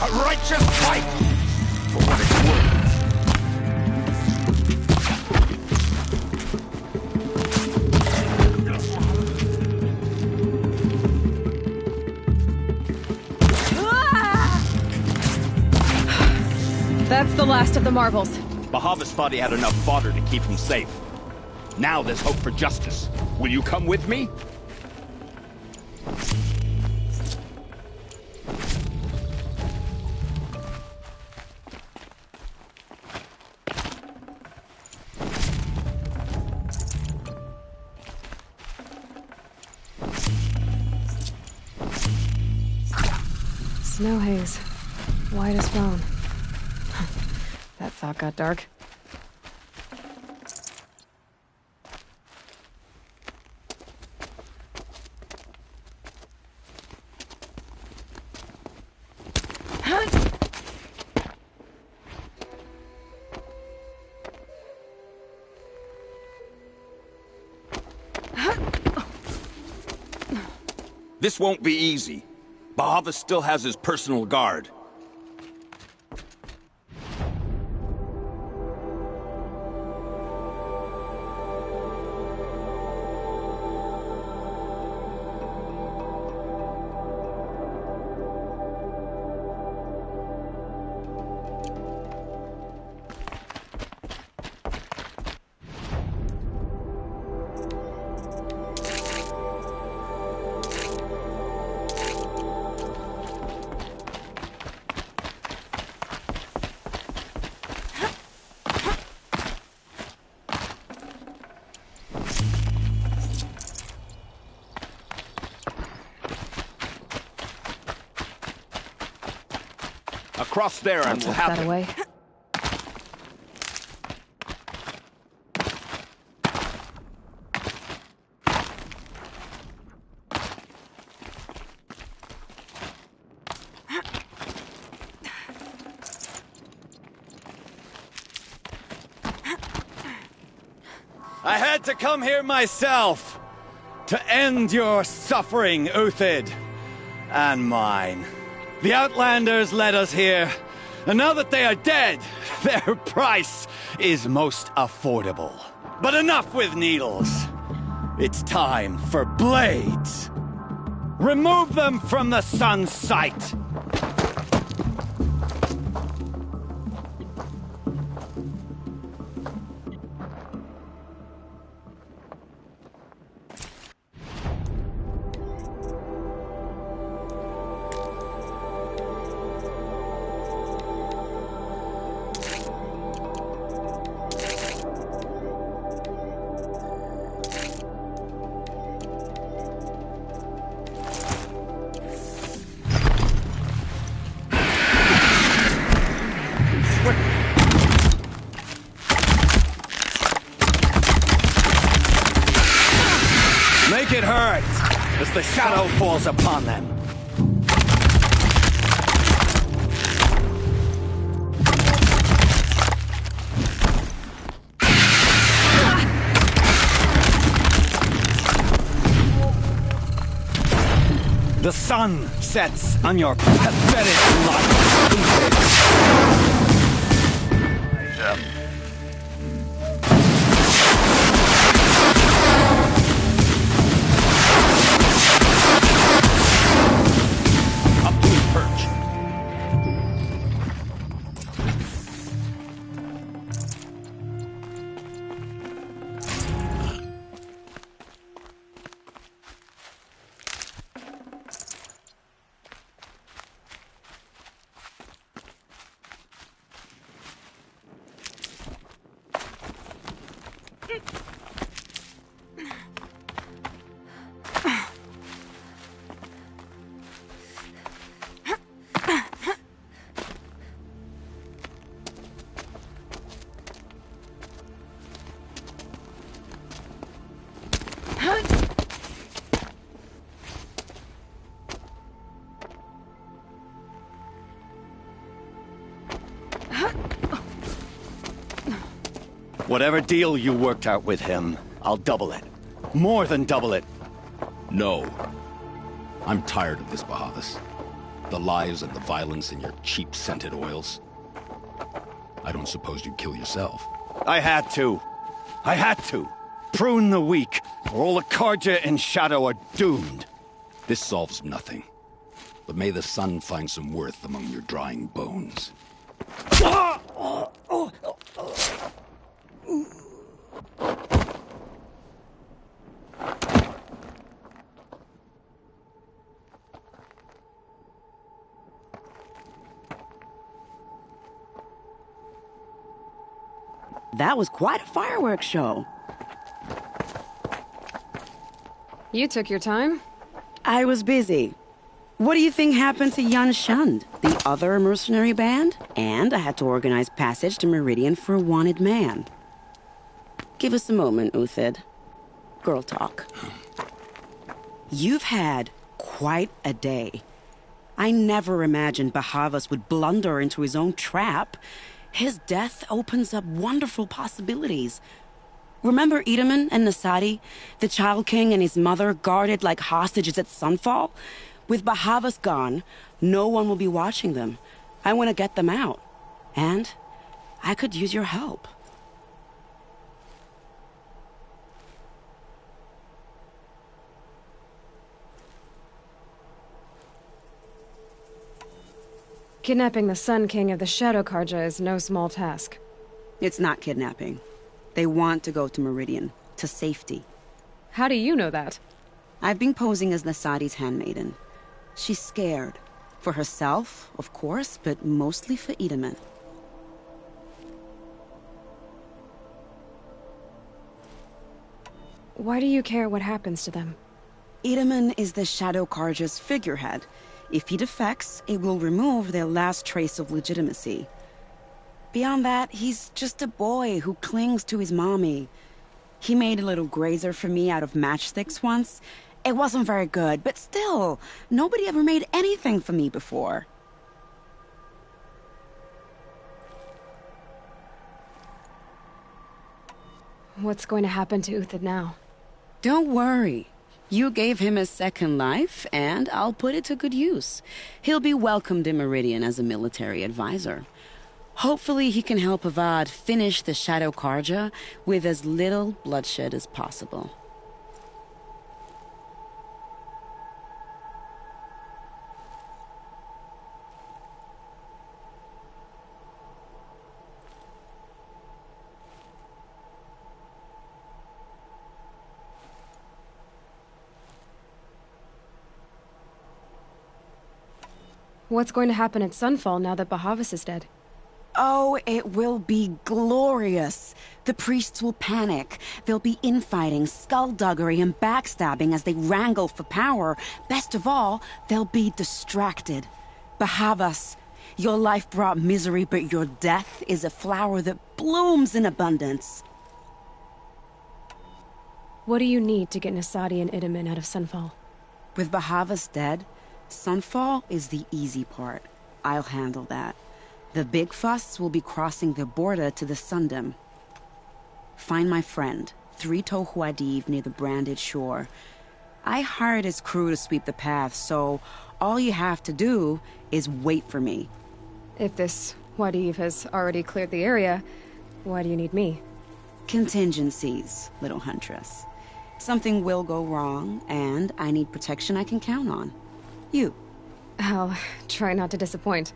A righteous fight! For what it's worth.
That's the last of the marbles.
Bahavas thought he had enough fodder to keep him safe. Now there's hope for justice. Will you come with me?
Snow haze. White as bone. That thought got dark.
This won't be easy. Bahavas still has his personal guard. Across there and we'll have
that
him.
away.
I had to come here myself to end your suffering, Uthid, and mine. The Outlanders led us here, and now that they are dead, their price is most affordable. But enough with needles. It's time for blades. Remove them from the sun's sight. Make it hurt as the shadow falls upon them. The sun sets on your pathetic life. Whatever deal you worked out with him, I'll double it. More than double it.
No. I'm tired of this, Bahavas. The lies and the violence and your cheap scented oils. I don't suppose you'd kill yourself.
I had to. I had to. Prune the weak, or all the Karja in Shadow are doomed.
This solves nothing. But may the sun find some worth among your drying bones.
That was quite a fireworks show.
You took your time?
I was busy. What do you think happened to Yan Shund, the other mercenary band? And I had to organize passage to Meridian for a wanted man. Give us a moment, Uthid. Girl talk. You've had quite a day. I never imagined Bahavas would blunder into his own trap. His death opens up wonderful possibilities. Remember Edaman and Nasadi? The Child King and his mother guarded like hostages at sunfall? With Bahavas gone, no one will be watching them. I want to get them out. And I could use your help.
Kidnapping the Sun King of the Shadow Karja is no small task.
It's not kidnapping. They want to go to Meridian, to safety.
How do you know that?
I've been posing as Nasadi's handmaiden. She's scared. For herself, of course, but mostly for Edaman.
Why do you care what happens to them?
Edaman is the Shadow Karja's figurehead. If he defects, it will remove their last trace of legitimacy. Beyond that, he's just a boy who clings to his mommy. He made a little grazer for me out of matchsticks once. It wasn't very good, but still, nobody ever made anything for me before.
What's going to happen to Uthid now?
Don't worry. You gave him a second life, and I'll put it to good use. He'll be welcomed in Meridian as a military advisor. Hopefully he can help Avad finish the Shadow Karja with as little bloodshed as possible.
What's going to happen at Sunfall now that Bahavas is dead?
Oh, it will be glorious. The priests will panic. There'll be infighting, skullduggery, and backstabbing as they wrangle for power. Best of all, they'll be distracted. Bahavas, your life brought misery, but your death is a flower that blooms in abundance.
What do you need to get Nasadi and Idaman out of Sunfall?
With Bahavas dead, Sunfall is the easy part. I'll handle that. The big fuss will be crossing the border to the Sundom. Find my friend, 3-Toe Huadiv, near the branded shore. I hired his crew to sweep the path, so all you have to do is wait for me.
If this Huadiv has already cleared the area, why do you need me?
Contingencies, little huntress. Something will go wrong, and I need protection I can count on. You.
I'll try not to disappoint.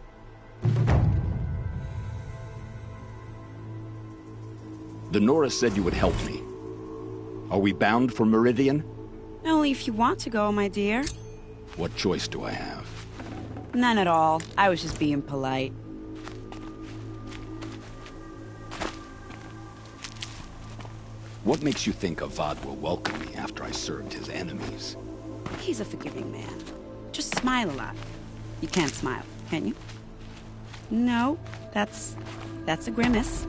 The Nora said you would help me. Are we bound for Meridian?
Only if you want to go, my dear.
What choice do I have?
None at all. I was just being polite.
What makes you think Avad will welcome me after I served his enemies?
He's a forgiving man. Just smile a lot. You can't smile, can you? No, that's a grimace.